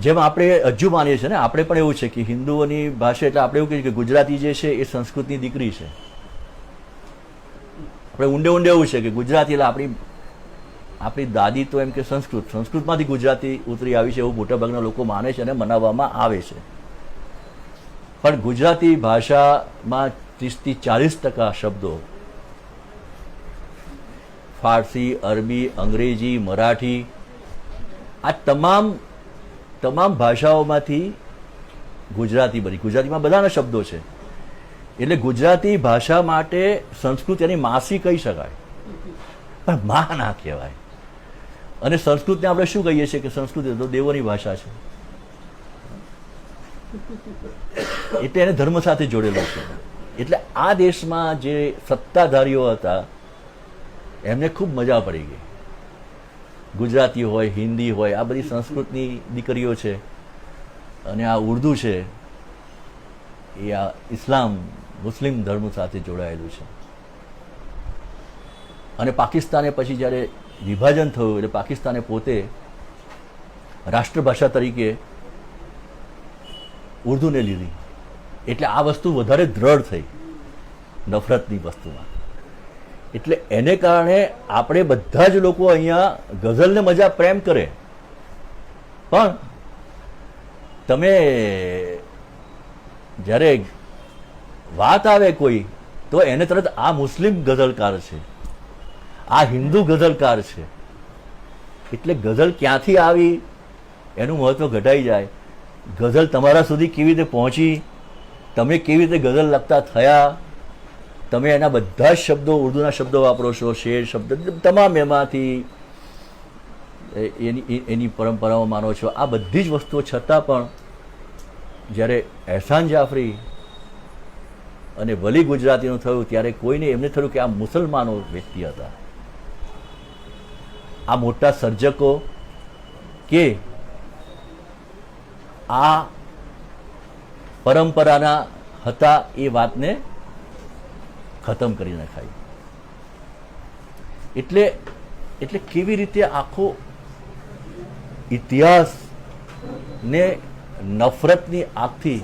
જેમ આપણે હજુ માનીએ છીએ ને, આપણે પણ એવું છે કે હિન્દુઓની ભાષા એટલે આપણે એવું કહીએ કે ગુજરાતી જે છે એ સંસ્કૃતની દીકરી છે. આપણે ઊંડે ઊંડે એવું છે કે ગુજરાતી એટલે આપણી આપણી દાદી તો એમ કે સંસ્કૃતમાંથી ગુજરાતી ઉતરી આવી છે એવું મોટાભાગના લોકો માને છે અને મનાવવામાં આવે છે. પણ ગુજરાતી ભાષામાં 30-40% શબ્દો ફારસી, અરબી, અંગ્રેજી, મરાઠી આ તમામ ભાષાઓમાંથી ગુજરાતી બની. ગુજરાતીમાં બધાના શબ્દો છે. એટલે ગુજરાતી ભાષા માટે સંસ્કૃત એની માસી કહી શકાય, પણ માં ના કહેવાય. અને સંસ્કૃતને આપણે શું કહીએ છીએ કે સંસ્કૃત એ તો દેવોની ભાષા છે, એટલે એને ધર્મ સાથે જોડેલો છે. એટલે આ દેશમાં જે સત્તાધારીઓ હતા એમને ખૂબ મજા પડી ગઈ. ગુજરાતી હોય, હિન્દી હોય, આ બધી સંસ્કૃતની દીકરીઓ છે અને આ ઉર્દુ છે એ આ ઇસ્લામ મુસ્લિમ ધર્મ સાથે જોડાયેલું છે. અને પાકિસ્તાને પછી જ્યારે વિભાજન થયું એટલે પાકિસ્તાને પોતે રાષ્ટ્રભાષા તરીકે ઉર્દુને લીધી. એટલે આ વસ્તુ વધારે દ્રઢ થઈ નફરતની વસ્તુમાં. એટલે એને કારણે આપણે બધા જ લોકો અહીંયા ગઝલને મજા પ્રેમ કરે, પણ તમે જ્યારે વાત આવે કોઈ તો એને તરત આ મુસ્લિમ ગઝલકાર છે, આ હિન્દુ ગઝલકાર છે. એટલે ગઝલ ક્યાંથી આવી એનું મહત્વ ઘટાઈ જાય. ગઝલ તમારા સુધી કેવી રીતે પહોંચી, તમે કેવી રીતે ગઝલ લખતા થયા, તમે એના બધા જ શબ્દો ઉર્દુના શબ્દો વાપરો છો, શેર શબ્દ તમામ એમાંથી એની પરંપરાઓ માનો છો. આ બધી જ વસ્તુઓ છતાં પણ જ્યારે એહસાન જાફરી અને વલી ગુજરાતીનું થયું ત્યારે કોઈને એમને થયું કે આ મુસલમાનો વ્યક્તિ હતા, આ મોટા સર્જકો કે આ પરંપરાના હતા એ વાતને ખતમ કરી નાખાય. એટલે કેવી રીતે આખો ઇતિહાસને નફરતની આગથી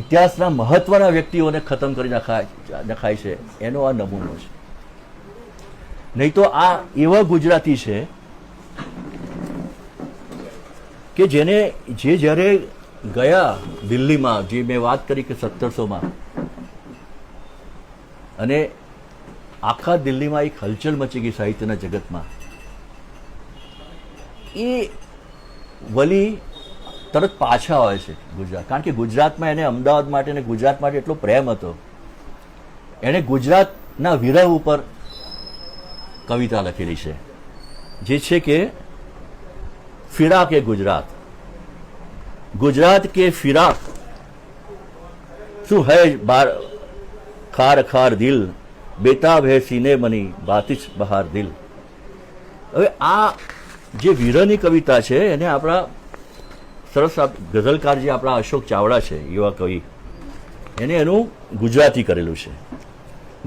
ઇતિહાસના મહત્વના વ્યક્તિઓને ખતમ કરી નખાય છે એનો આ નમૂનો છે. નહીં તો આ એવા ગુજરાતી છે કે જે જ્યારે ગયા દિલ્હીમાં, જે મેં વાત કરી કે 1700માં, અને આખા દિલ્હીમાં એક હલચલ મચી ગઈ સાહિત્યના જગતમાં, એ વલી તરત પાછા આવે છે ગુજરાત. કારણ કે ગુજરાતમાં એને અમદાવાદ માટે અને ગુજરાત માટે એટલો પ્રેમ હતો, એણે ગુજરાતના વિરહ ઉપર કવિતા લખેલી છે, જે છે કે ફિરાક એ ગુજરાત, ગુજરાત કે ફિરાક શું હૈ બાર ખાર ખાર દિલ, બેતાબ હૈ સીને મની બાતિશ બહાર દિલ. હવે આ જે વિરહની કવિતા છે એને આપણા સરસ ગઝલકાર જે આપણા અશોક ચાવડા છે, યુવા કવિ, એને એનું ગુજરાતી કરેલું છે.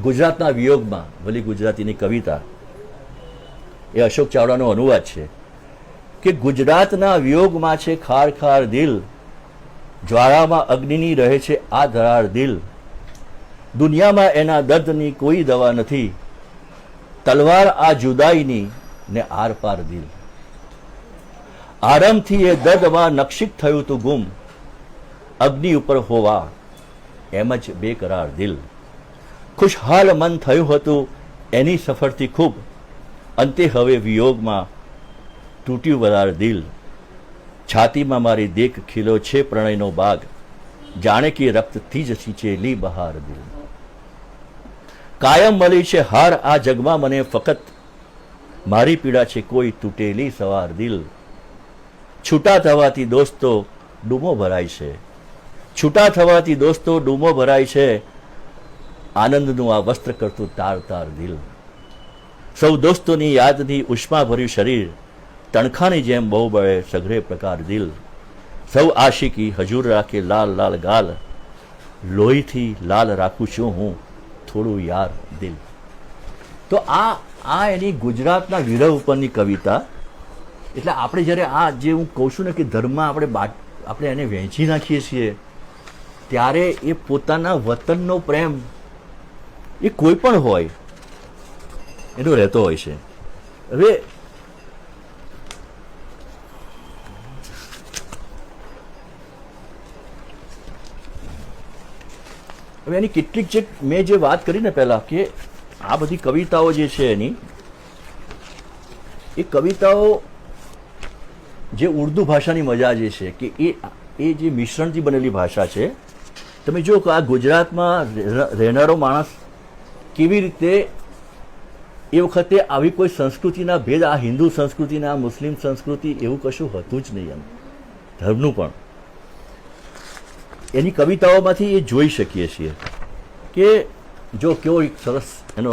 ગુજરાતના વિયોગમાં વલી ગુજરાતીની કવિતા એ અશોક ચાવડાનો અનુવાદ છે કે ગુજરાતના વિયોગમાં છે ખાર ખાર દિલ, જ્વાળામાં અગ્નિની રહે છે આ ધરાર દિલ, દુનિયામાં એના દર્દની કોઈ દવા નથી, તલવાર આ જુદાઈની ને આર પાર દિલ, આરંભથી એ દર્દમાં નક્ષિત થયું તું ગુમ, અગ્નિ ઉપર હોવા એમ જ બેકરાર દિલ, ખુશહાલ મન થયું હતું એની સફરથી ખૂબ, અંતે હવે વિયોગમાં તૂટ્યું વરાર દિલ, છાતીમાં મારી દેખ ખીલો છે પ્રણયનો બાગ, જાણે કે રક્તથી જ સિંચેલી બહાર દિલ, કાયમ મળી છે હાર આ જગમાં મને ફકત, મારી પીડા છે કોઈ તૂટેલી સવાર દિલ, છૂટા થવાથી દોસ્તો ડૂમો ભરાય છે, છૂટા થવાથી દોસ્તો ડૂમો ભરાય છે, આનંદનું આ વસ્ત્ર કરતું તાર તાર દિલ, સૌ દોસ્તોની યાદની ઉષ્મા ભર્યું શરીર, તણખાની જેમ બહુ બળે સઘરે પ્રકાર દિલ, સૌ આશિકી હજુર રાખે લાલ લાલ ગાલ, લોહીથી લાલ રાખું છું હું થોડું યાર દિલ. તો આ એની ગુજરાતના વિરહ ઉપરની કવિતા. એટલે આપણે જ્યારે આ જે હું કહું છું ને કે ધર્મમાં આપણે એને વહેંચી નાખીએ છીએ, ત્યારે એ પોતાના વતનનો પ્રેમ એ કોઈ પણ હોય, એનો રહેતો હોય છે. હવે એની કેટલીક જે મેં જે વાત કરી ને પહેલા કે આ બધી કવિતાઓ જે છે એની એ કવિતાઓ જે ઉર્દુ ભાષાની મજા જે છે કે એ જે મિશ્રણથી બનેલી ભાષા છે. તમે જો કે આ ગુજરાતમાં રહેનારો માણસ કેવી રીતે એ વખતે આવી કોઈ સંસ્કૃતિના ભેદ, આ હિન્દુ સંસ્કૃતિના, મુસ્લિમ સંસ્કૃતિ એવું કશું હતું જ નહીં. એમ ધર્મનું પણ એની કવિતાઓમાંથી એ જોઈ શકીએ છીએ કે જો કેવો એક સરસ એનો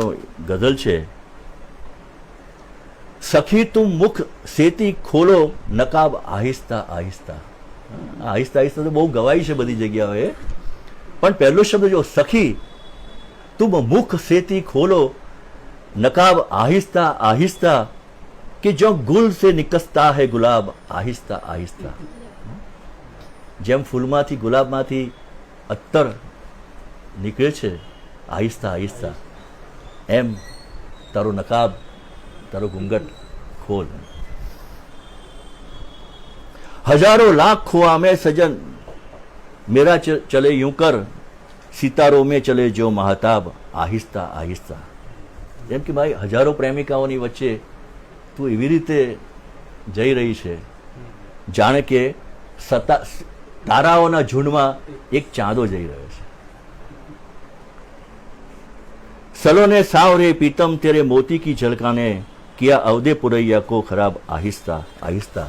ગઝલ છે, સખી તુમ મુખ સેતી ખોલો નકાબ આહિસ્તા આહિસ્તા. આહિસ્તા આહિસ્તા તો બહુ ગવાય છે બધી જગ્યાએ, પણ પહેલો શબ્દ જો સખી તુમ મુખ સેતી ખોલો નકાબ આહિસ્તા આહિસ્તા કે જો ગુલ સે નિકસતા હૈ ગુલાબ આહિસ્તા આહિસ્તા. જેમ ફૂલમાંથી ગુલાબમાંથી અત્તર નીકળે છે આહિસ્તા આહિસ્તા, એમ તારો નકાબ, તારો ઘૂંઘટ ખોલ. હજારો લાખ ખુઆ મેં સજન મેરા ચલે यूं कर सितारों में चले जो महताब आहिस्ता आहिस्ता. એમ કે ભાઈ હજારો પ્રેમિકાઓની વચ્ચે તું એવી રીતે જઈ રહી છે જાણે કે તારાઓના ઝુંડમાં એક ચાંદો જઈ રહ્યો છે. સલોને સાવરે પીતમ તેરે મોતી કી ઝલકાને કિયા અવદે પુરૈયા કો ખરાબ આહિસ્તા આહિસ્તા.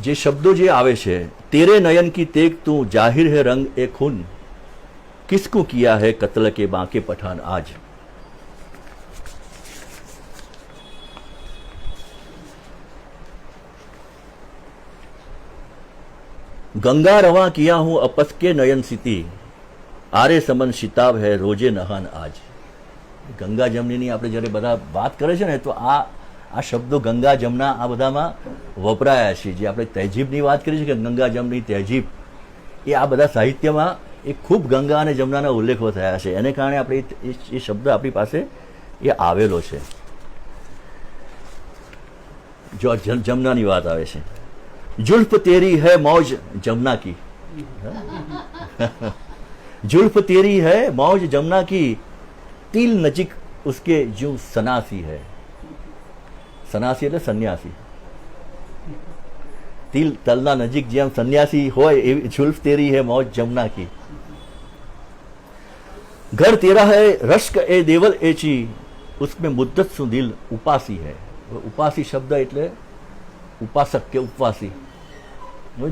જે શબ્દો જે આવે છે, તેરે નયન કી તેગ તું જાહિર હે રંગ એ ખૂન કિસકો કિયા હે કત્લ કે બાંકે પઠાન આજ. गंगा रवा किया हूं अपस के नयन सिती आरे समन शिताब है रोजे नहान आज. ગંગા જમનીની આપણે જ્યારે બધા વાત કરે છે ને તો આ શબ્દો ગંગા જમના આ બધામાં વપરાયા છે. જે આપણે તહેજીબની વાત કરી છે કે ગંગા જમની તહેજીબ, એ આ બધા સાહિત્યમાં એ ખૂબ ગંગા અને જમનાના ઉલ્લેખો થયા છે. એને કારણે આપણે એ શબ્દ આપણી પાસે એ આવેલો છે. જો જમનાની વાત આવે છે, जुल्फ तेरी है मौज जमुना की, जुल्फ तेरी है मौज जमुना की तिल नजीक उसके जो सनासी है. सनासी એટલે સન્યાસી. तिल तलना नजीक જેમ સન્યાસી હોય એવી जुल्फ तेरी है मौज जमुना की. घर तेरा है रश्क ए देवल एची उसमें मुद्दत सु दिल उपासी है. उपासी शब्द એટલે ઉપાસક કે ઉપવાસી.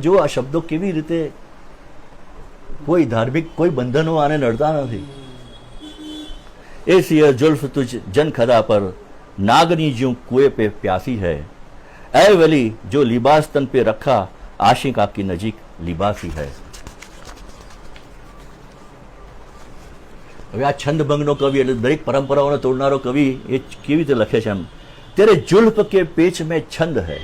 જો આ શબ્દો કેવી રીતે કોઈ ધાર્મિક કોઈ બંધનો આને નડતા નથી. એ સિય जुल्फ तुझ जन खदा पर नागनी ज्यों कुएं पे प्यासी है ऐ वली जो लिबास तन पे रखा आशिका की नजीक लिबासी है. હવે આ છંદભંગનો કવિ એટલે દરેક પરંપરાઓને તોડનારો કવિ એ કેવી રીતે લખે છે એમ, तेरे जुल्फ के पेच में छंद है,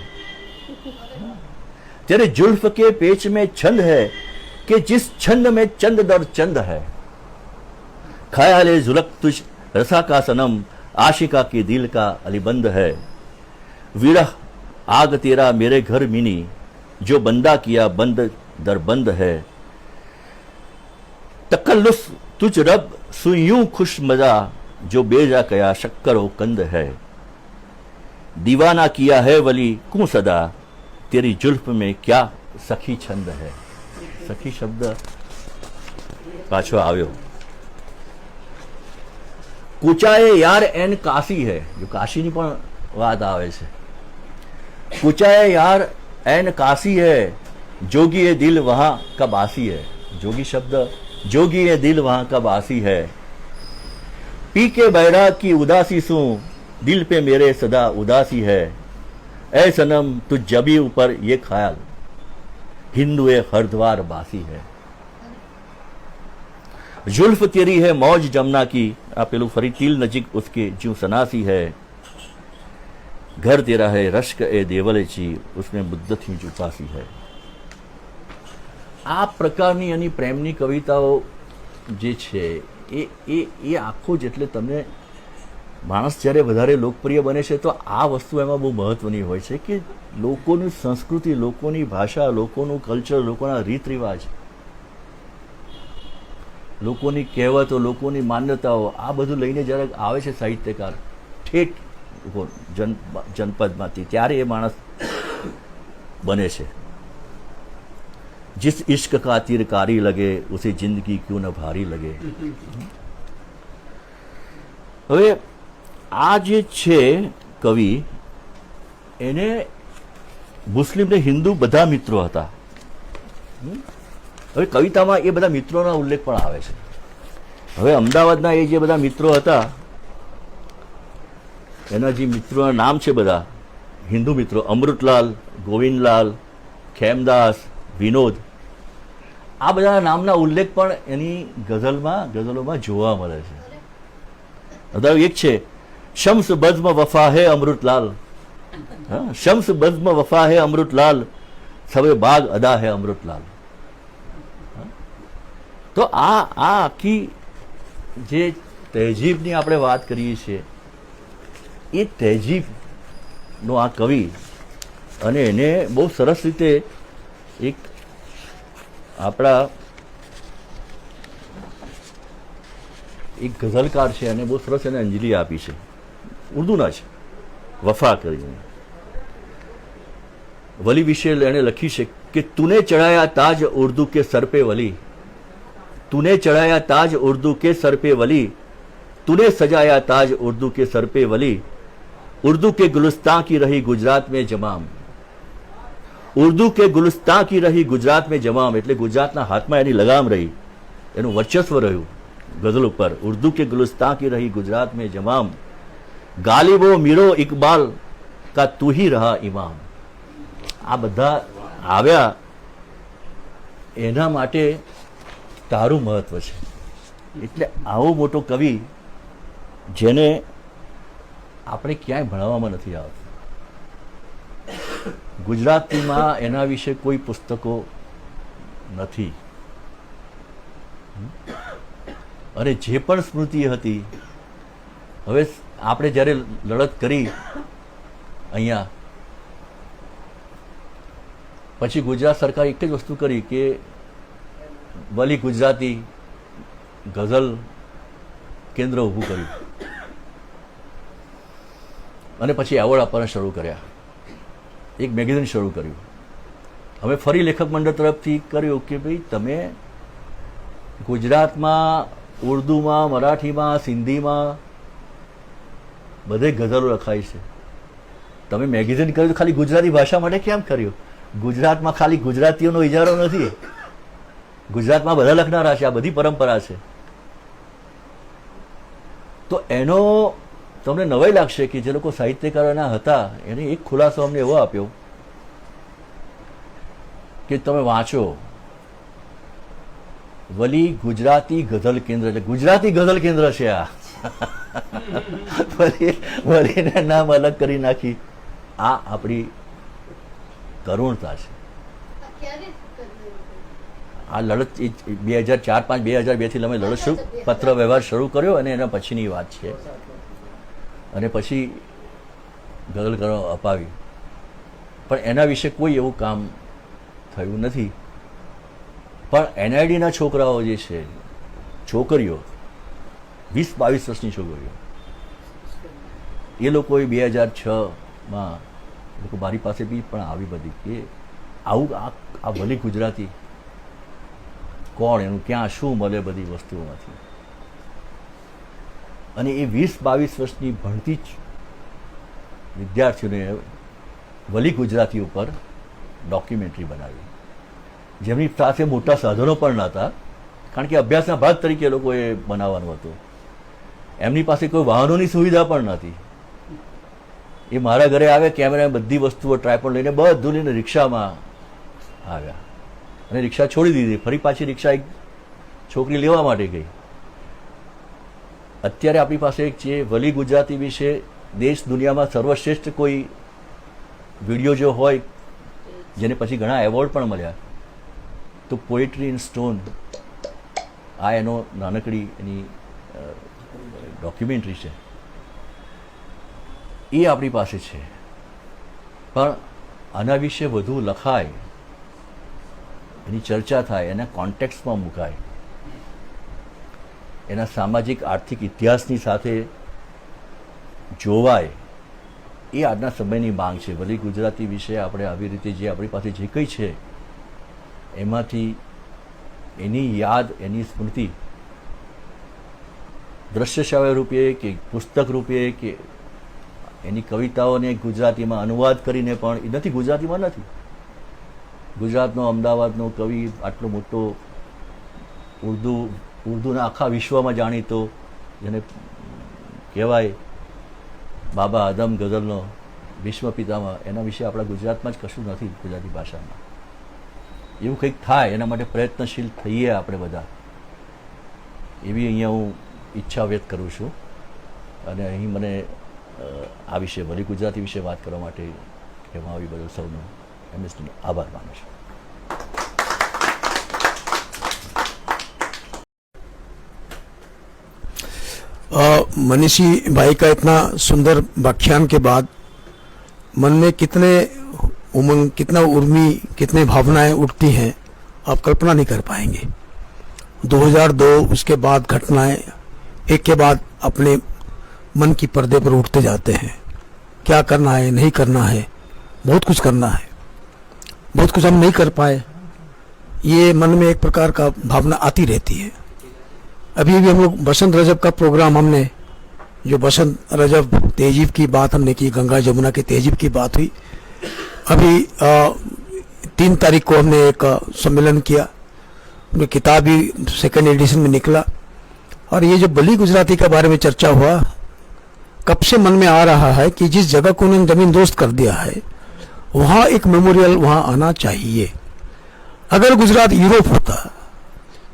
तेरे जुल्फ के पेच में छंद है कि जिस छंद में चंद दर चंद है. ख्याले जुलक तुझ रसा का सनम आशिका के दिल का अलिबंद है. विरह आग तेरा मेरे घर मिनी जो बंदा किया बंद दर बंद है. तकल्लुस तुझ रब सुयूं खुश मजा जो बेजा कया शक्कर कंद है. दीवाना किया है वली कूं सदा तेरी जुल्फ में क्या सखी छंद है. सखी शब्द पाछो આવ્યો. કુચાએ યાર એન કાશી હૈ, જો કાશીની પણ વાત આવે છે. કુચાએ યાર એન કાશી હૈ જોગી એ દિલ વહાં કબ આસી હૈ. જોગી શબ્દ જોગી એ દિલ વહાં કબ આસી હૈ. पी के बैराग की उदासी सूं दिल पे मेरे सदा उदासी है. ऐ सनम तुझ जबी ऊपर ये ख्याल हिंदुए हरद्वार बासी है. जुल्फ तेरी है मौज जमुना की, आ पेलू फरी तिल नजीक उसके ज्यों सनासी है. घर तेरा है रश्क ए देवल ची उसमें मुद्दत ही जुपासी है. આ પ્રકારની એની પ્રેમની કવિતાઓ જે છે એ આખું જ એટલે તમને માણસ જ્યારે વધારે લોકપ્રિય બને છે તો આ વસ્તુ એમાં બહુ મહત્ત્વની હોય છે કે લોકોની સંસ્કૃતિ, લોકોની ભાષા, લોકોનું કલ્ચર, લોકોના રીત રિવાજ, લોકોની કહેવતો, લોકોની માન્યતાઓ, આ બધું લઈને જ્યારે આવે છે સાહિત્યકાર ઠેઠ જનપદમાંથી, ત્યારે એ માણસ બને છે. जिस इश्क का तीर कारी लगे उसे जिंदगी क्यों न भारी लगे. હવે આ જે છે કવિ, એને મુસ્લિમ ને હિન્દુ બધા મિત્રો હતા. હવે કવિતામાં એ બધા મિત્રોના ઉલ્લેખ પણ આવે છે. હવે અમદાવાદના એ જે બધા મિત્રો હતા, એના જે મિત્રોના નામ છે બધા હિન્દુ મિત્રો, અમૃતલાલ, ગોવિંદલાલ, ખેમદાસ, વિનોદ, આ બધા નામના ઉલ્લેખ પણ એની ગઝલોમાં જોવા મળે છે. ઉદાહરણ એક છે, શમ્સ બઝ્મ વફા હે અમૃતલાલ, શમ્સ બઝ્મ વફા હે અમૃતલાલ, સવે બાગ અદા હે અમૃતલાલ. તો આ આખી જે તહેજીબની આપણે વાત કરીએ છીએ, એ તહેજીબનો આ કવિ, અને એને બહુ સરસ રીતે એક આપણા એક ગઝલકાર છે અને બહુ સરસ એને અંજલિ આપી છે, ઉર્દુના છે, વફા કરીને. વલી વિશે એણે લખી છે કે તુને ચढ़ाया ताज उर्दू के सर पे वली, तूने चढ़ाया ताज उर्दू के सर पे वली, तूने सजाया ताज उर्दू के सर पे वली, उर्दू के गुलिस्तान की रही गुजरात में जमाम. ઉર્દુ કે ગુલિસ્तान की रही गुजरात में जमाम, એટલે ગુજરાતના હાથમાં એની લગામ રહી, એનું વર્ચસ્વ રહ્યું ગઝલ ઉપર. ઉર્દુ કે ગુલિस्तान की रही गुजरात में जमाम, ગાલિબો મીરો ઇકબાલ કા તું હી રહા ઇમામ. આ બધા આવ્યા એના માટે તારું મહત્વ છે. એટલે આવો મોટો કવિ જેને આપણે ક્યાંય ભણાવવામાં નથી આવતું. ગુજરાતીમાં એના વિશે કોઈ પુસ્તકો નથી, અને જે પણ સ્મૃતિ હતી, હવે આપણે જ્યારે લડત કરી અહીંયા, પછી ગુજરાત સરકારે એક જ વસ્તુ કરી કે વલી ગુજરાતી ગઝલ કેન્દ્ર ઊભું કર્યું, અને પછી એવોર્ડ આપવાના શરૂ કર્યા, એક મેગેઝિન શરૂ કર્યું. હવે ફરી લેખક મંડળ તરફથી કર્યું કે ભાઈ તમે ગુજરાતમાં ઉર્દુમાં, મરાઠીમાં, સિંધીમાં બધે ગઝલો લખાય છે, તમે મેગેઝિન કર્યું તો ખાલી ગુજરાતી ભાષા માટે કેમ કર્યું? ગુજરાતમાં ખાલી ગુજરાતીઓનો ઇજારો નથી, ગુજરાતમાં બધા લખનારા છે, આ બધી પરંપરા છે. તો એનો તમને નવાઈ લાગશે કે જે લોકો સાહિત્યકારોના હતા એને એક ખુલાસો અમને એવો આપ્યો કે તમે વાંચો, વલી ગુજરાતી ગઝલ કેન્દ્ર, એટલે ગુજરાતી ગઝલ કેન્દ્ર છે આ. વલીને નામ અલગ કરી નાખી. આ આપણી કરુણતા છે. આ લડત 2004-5 2002 થી અમે લડત પત્ર વ્યવહાર શરૂ કર્યો, અને એના પછીની વાત છે. અને પછી ગઝલ કરવા અપાવી, પણ એના વિશે કોઈ એવું કામ થયું નથી. પણ એનઆઈડીના છોકરાઓ જે છે, છોકરીઓ 20-22 વર્ષની છોકરીઓ, એ લોકોએ 2006માં લોકો મારી પાસે બી પણ આવી બધી કે આવું આ ભલી ગુજરાતી કોણ, એનું ક્યાં શું મળે બધી વસ્તુઓમાંથી. અને એ 20-22 વર્ષની ભણતી જ વિદ્યાર્થીઓને વલી ગુજરાતી ઉપર ડોક્યુમેન્ટરી બનાવી, જેમની સાથે મોટા સાધનો પણ નહોતા, કારણ કે અભ્યાસના ભાગ તરીકે લોકોએ બનાવવાનું હતું. એમની પાસે કોઈ વાહનોની સુવિધા પણ નહોતી. એ મારા ઘરે આવે, કેમેરા, બધી વસ્તુઓ, ટ્રાયપોડ લઈને બધું લઈને રિક્ષામાં આવ્યા, અને રિક્ષા છોડી દીધી. ફરી પાછી રિક્ષા એક છોકરી લેવા માટે ગઈ. અત્યારે આપણી પાસે એક છે વલી ગુજરાતી વિશે દેશ દુનિયામાં સર્વશ્રેષ્ઠ કોઈ વિડીયો જો હોય, જેને પછી ઘણા એવોર્ડ પણ મળ્યા, તો પોએટ્રી ઇન સ્ટોન આ એનો નાનકડી એની ડોક્યુમેન્ટરી છે, એ આપણી પાસે છે. પણ આના વિશે વધુ લખાય, એની ચર્ચા થાય, એના કોન્ટેક્સ્ટમાં મુકાય, એના સામાજિક આર્થિક ઇતિહાસની સાથે જોવાય, એ આજના સમયની માંગ છે. વલી ગુજરાતી વિશે આપણે આવી રીતે જે આપણી પાસે જે કંઈ છે એમાંથી એની યાદ, એની સ્મૃતિ દ્રશ્ય શ્રાવ્ય રૂપે કે પુસ્તક રૂપે કે એની કવિતાઓને ગુજરાતીમાં અનુવાદ કરીને, પણ એ નથી, ગુજરાતીમાં નથી, ગુજરાતનો અમદાવાદનો કવિ આટલો મોટો ઉર્દૂના આખા વિશ્વમાં જાણીતો, જેને કહેવાય બાબા આદમ ગઝલનો વિશ્વ પિતામાં, એના વિશે આપણા ગુજરાતમાં જ કશું નથી ગુજરાતી ભાષામાં. એવું કંઈક થાય એના માટે પ્રયત્નશીલ થઈએ આપણે બધા, એવી અહીંયા હું ઈચ્છા વ્યક્ત કરું છું. અને અહીં મને આ વિશે, વલી ગુજરાતી વિશે વાત કરવા માટે કહેવામાં આવી બદલ સૌનો એમએસનો આભાર માનું છું. मनीषी भाई का इतना सुंदर व्याख्यान के बाद मन में कितने उमंग, कितना उर्मी, कितने भावनाएं उठती हैं, आप कल्पना नहीं कर पाएंगे. 2002 उसके बाद घटनाएं एक के बाद अपने मन की पर्दे पर उठते जाते हैं. क्या करना है, नहीं करना है, बहुत कुछ करना है, बहुत कुछ हम नहीं कर पाए, ये मन में एक प्रकार का भावना आती रहती है. अभी भी हम लोग बसंत रजब का प्रोग्राम, हमने जो बसंत रजब तहजीब की बात हमने की, गंगा जमुना के तहजीब की बात हुई. अभी 3 तारीख को हमने एक सम्मेलन किया, उनकी किताब भी 2nd एडिशन में निकला. और ये जो वली गुजराती के बारे में चर्चा हुआ, कब से मन में आ रहा है कि जिस जगह को उन्होंने जमीन दोस्त कर दिया है वहाँ एक मेमोरियल वहाँ आना चाहिए. अगर गुजरात यूरोप होता,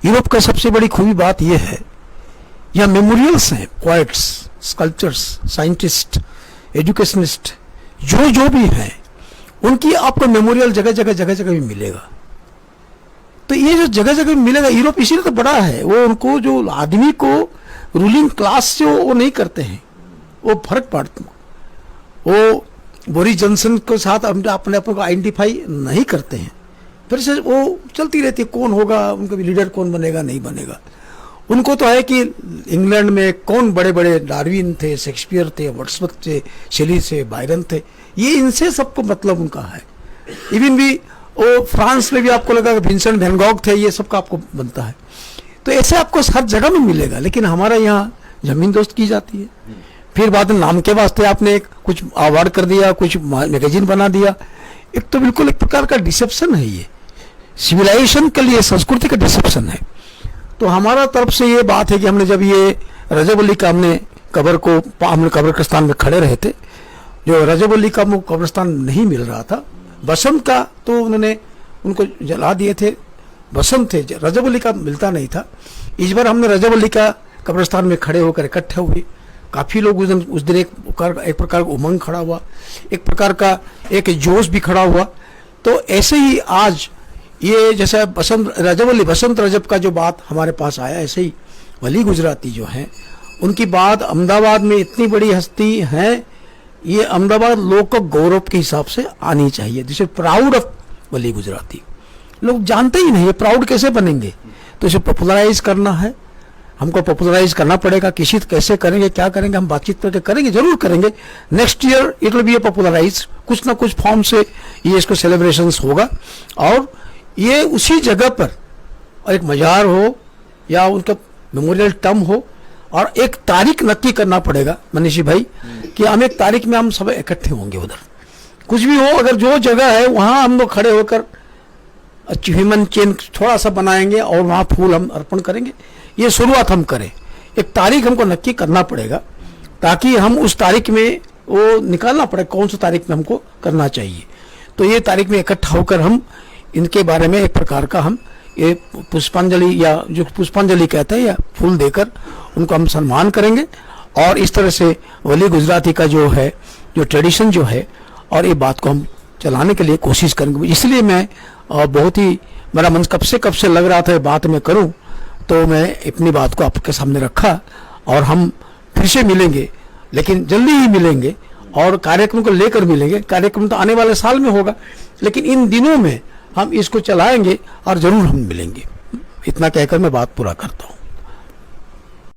यूरोप का सबसे बड़ी खूबी बात यह है, यहाँ मेमोरियल्स हैं, पोएट्स, स्कल्पचर्स, साइंटिस्ट, एजुकेशनिस्ट, जो भी हैं, उनकी आपको मेमोरियल जगह जगह भी मिलेगा. तो ये जो जगह जगह मिलेगा, यूरोप इसीलिए तो बड़ा है. वो उनको जो आदमी को रूलिंग क्लास से वो नहीं करते हैं, वो फर्क पड़ता, वो बोरिस जॉनसन के साथ अपने आप को आइडेंटिफाई नहीं करते हैं. फिर से वो चलती रहती है, कौन होगा उनका भी लीडर, कौन बनेगा नहीं बनेगा. उनको तो है कि इंग्लैंड में कौन बड़े बड़े डार्विन थे, शेक्सपियर थे, वर्ड्सवर्थ थे, शेली थे, बायरन थे, ये इनसे सबको मतलब उनका है. इवन भी वो फ्रांस में भी आपको लगा कि विंसेंट वैन गॉग थे, ये सबका आपको बनता है. तो ऐसे आपको हर जगह में मिलेगा. लेकिन हमारा यहाँ जमीन दोस्त की जाती है. फिर बाद में नाम के वास्ते आपने एक कुछ अवार्ड कर दिया, कुछ मैगजीन बना दिया. एक तो बिल्कुल एक प्रकार का डिसेप्शन है, ये सिविलाइजेशन के लिए संस्कृति का डिसेप्शन है. तो हमारा तरफ से ये बात है कि हमने जब ये रजब अली का हमने कब्रिस्तान में खड़े रहे थे, जो रजब अली का कब्रिस्तान नहीं मिल रहा था, बसंत का तो उन्होंने उनको जला दिए थे, बसंत थे, रजब अली का मिलता नहीं था. इस बार हमने रजब अली का कब्रिस्तान में खड़े होकर इकट्ठे हुए. काफ़ी लोग उस दिन एक प्रकार का उमंग खड़ा हुआ, एक प्रकार का एक जोश भी खड़ा हुआ. तो ऐसे ही आज ये जैसा बसंत रजब का जो बात हमारे पास आया, ऐसे ही वली गुजराती जो हैं, उनकी बात अहमदाबाद में इतनी बड़ी हस्ती है, ये अहमदाबाद लोग को गौरव के हिसाब से आनी चाहिए. दिस इज प्राउड ऑफ वली गुजराती. लोग जानते ही नहीं, ये प्राउड कैसे बनेंगे. तो इसे पॉपुलराइज करना है, हमको पॉपुलराइज करना पड़ेगा. किसी कैसे करेंगे, क्या करेंगे, हम बातचीत करके करेंगे, जरूर करेंगे. Next year it will be a popularise, कुछ ना कुछ फॉर्म से ये इसको सेलिब्रेशंस होगा. और ये उसी जगह पर एक मजार हो या उनका मेमोरियल टर्म हो, और एक तारीख नक्की करना पड़ेगा मनीषी भाई, कि हम एक तारीख में हम सब इकट्ठे होंगे. उधर कुछ भी हो, अगर जो जगह है वहाँ हम लोग खड़े होकर ह्यूमन चेन थोड़ा सा बनाएंगे और वहाँ फूल हम अर्पण करेंगे. ये शुरुआत हम करें. एक तारीख हमको नक्की करना पड़ेगा, ताकि हम उस तारीख में वो निकालना पड़े कौन सी तारीख में हमको करना चाहिए. तो ये तारीख में इकट्ठा होकर हम इनके बारे में एक प्रकार का हम ये पुष्पांजलि, या जो पुष्पांजलि कहते हैं, या फूल देकर उनको हम सम्मान करेंगे. और इस तरह से वली गुजराती का जो है, जो ट्रेडिशन जो है, और ये बात को हम चलाने के लिए कोशिश करेंगे. इसलिए मैं बहुत ही, मेरा मन कब से लग रहा था ये बात मैं करूं. तो मैं अपनी बात को आपके सामने रखा और हम फिर से मिलेंगे, लेकिन जल्दी ही मिलेंगे और कार्यक्रम को लेकर मिलेंगे। कार्यक्रम तो आने वाले साल में होगा, लेकिन इन दिनों में हम इसको चलाएंगे और जरूर हम मिलेंगे। इतना कहकर मैं बात पूरा करता हूँ।